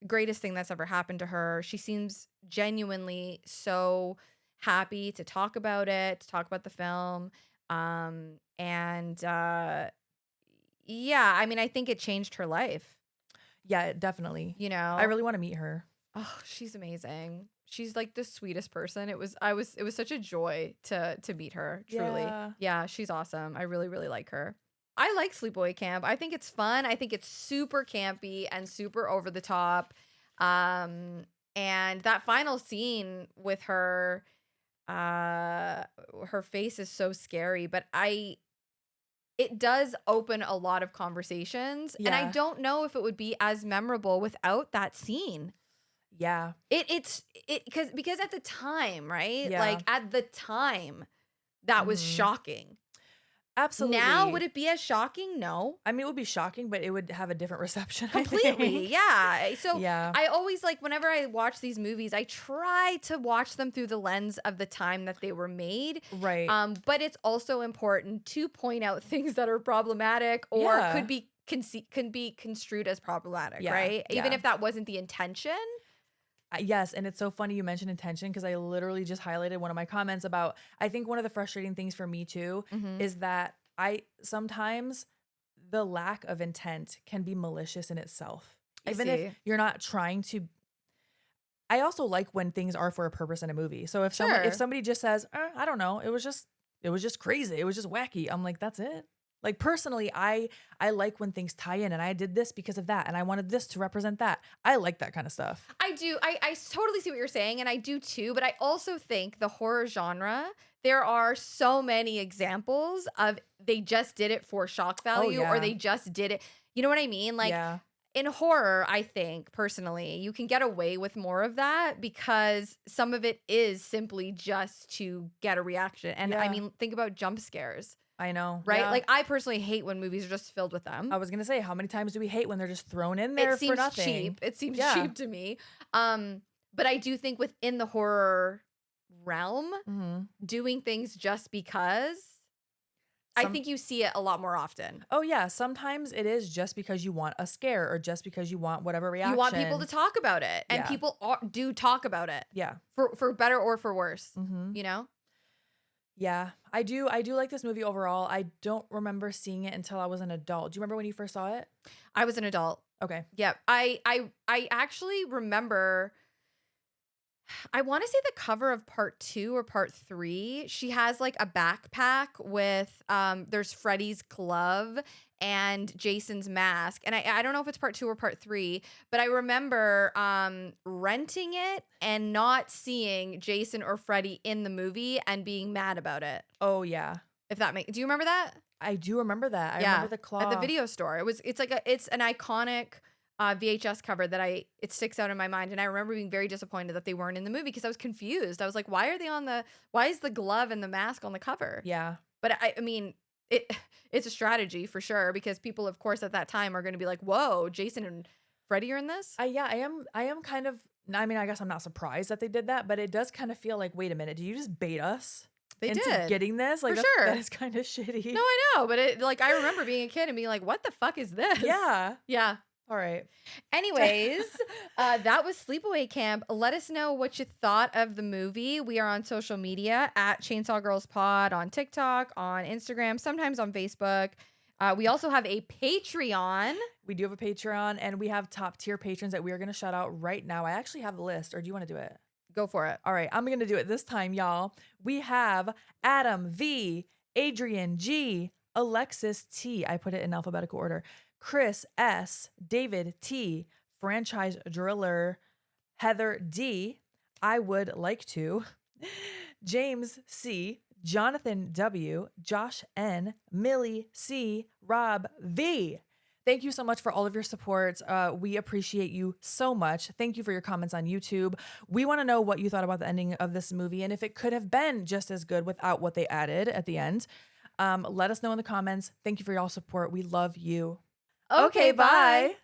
greatest thing that's ever happened to her. She seems genuinely so happy to talk about it, to talk about the film. And yeah, I mean, I think it changed her life, Yeah, definitely. you I know? really want to meet her. Oh, she's amazing. She's like the sweetest person. It was such a joy to meet her, truly. Yeah. Yeah, she's awesome. I really, really like her. I like Sleepaway Camp. I think it's fun. I think it's super campy and super over the top. And that final scene with her, her face is so scary, but it does open a lot of conversations. And I Yeah. don't know if it would be as memorable without that scene. Yeah. It's because at the time, right? Yeah. Like at the time, that was Mhm. shocking. Absolutely. Now, would it be as shocking? No. I mean, it would be shocking, but it would have a different reception, I Completely. think. Yeah. So Yeah. I always like whenever I watch these movies, I try to watch them through the lens of the time that they were made. Right. But it's also important to point out things that are problematic or Yeah. could be construed as problematic, Yeah, right? Even yeah. if that wasn't the intention. Yes, and it's so funny you mentioned intention because I literally just highlighted one of my comments about I think one of the frustrating things for me too Mhm. is that I sometimes the lack of intent can be malicious in itself. I Even see. if you're not trying to I also like when things are for a purpose in a movie. So if Sure. if somebody just says, I don't know, it was just crazy. It was just wacky. I'm like, that's it. Like personally, I like when things tie in and I did this because of that and I wanted this to represent that. I like that kind of stuff. I do. I totally see what you're saying, and I do too. But I also think the horror genre, there are so many examples of they just did it for shock value or yeah. they just did it. You know what I mean? Like Yeah. in horror, I think personally, you can get away with more of that because some of it is simply just to get a reaction. And I Yeah. mean, think about jump scares, I know. right? Yeah. Like I personally hate when movies are just filled with them. I was gonna say, how many times do we hate when they're just thrown in there It for seems nothing? cheap. It seems Yeah. cheap to me. But I do think within the horror realm, hmm doing things just because, I Some- think you see it a lot more often. Oh yeah, sometimes it is just because you want a scare or just because you want whatever reaction. You want people to talk about it, and Yeah. people do talk about it Yeah. for better or for worse. hmm You know? Yeah. I do like this movie overall. I don't remember seeing it until I was an adult. Do you remember when you first saw it? I was an adult. Okay. Yeah, I actually remember. I want to say the cover of part 2 or part 3. She has like a backpack with there's Freddy's glove and Jason's mask. And I don't know if it's part 2 or part 3, but I remember renting it and not seeing Jason or Freddy in the movie and being mad about it. Oh yeah. If that makes, do you remember that? I do remember that. I Yeah, remember the claw. at the video store. It's an iconic VHS cover that it sticks out in my mind, and I remember being very disappointed that they weren't in the movie because I was confused. I was like, why is the glove and the mask on the cover? Yeah. But I mean, it's a strategy for sure because people, of course, at that time are going to be like, whoa, Jason and Freddy are in this. I am kind of. I mean, I guess I'm not surprised that they did that, but it does kind of feel like, wait a minute, did you just bait us? They into did. getting this? Like For that- sure. That is kind of shitty. No, I know, but I remember being a kid and being like, what the fuck is this? Yeah. Yeah. All right. Anyways, that was Sleepaway Camp. Let us know what you thought of the movie. We are on social media at Chainsaw Girls Pod on TikTok, on Instagram, sometimes on Facebook. We also have a Patreon. We do have a Patreon and we have top tier patrons that we are going to shout out right now. I actually have the list, or do you want to do it? Go for it. All right, I'm going to do it this time, y'all. We have Adam V, Adrian G, Alexis T. I put it in alphabetical order. Chris S, David T, Franchise Driller, Heather D, I Would Like To, James C, Jonathan W, Josh N, Millie C, Rob V. Thank you so much for all of your support. We appreciate you so much. Thank you for your comments on YouTube. We want to know what you thought about the ending of this movie and if it could have been just as good without what they added at the end. Let us know in the comments. Thank you for your all support. We love you. Okay, bye.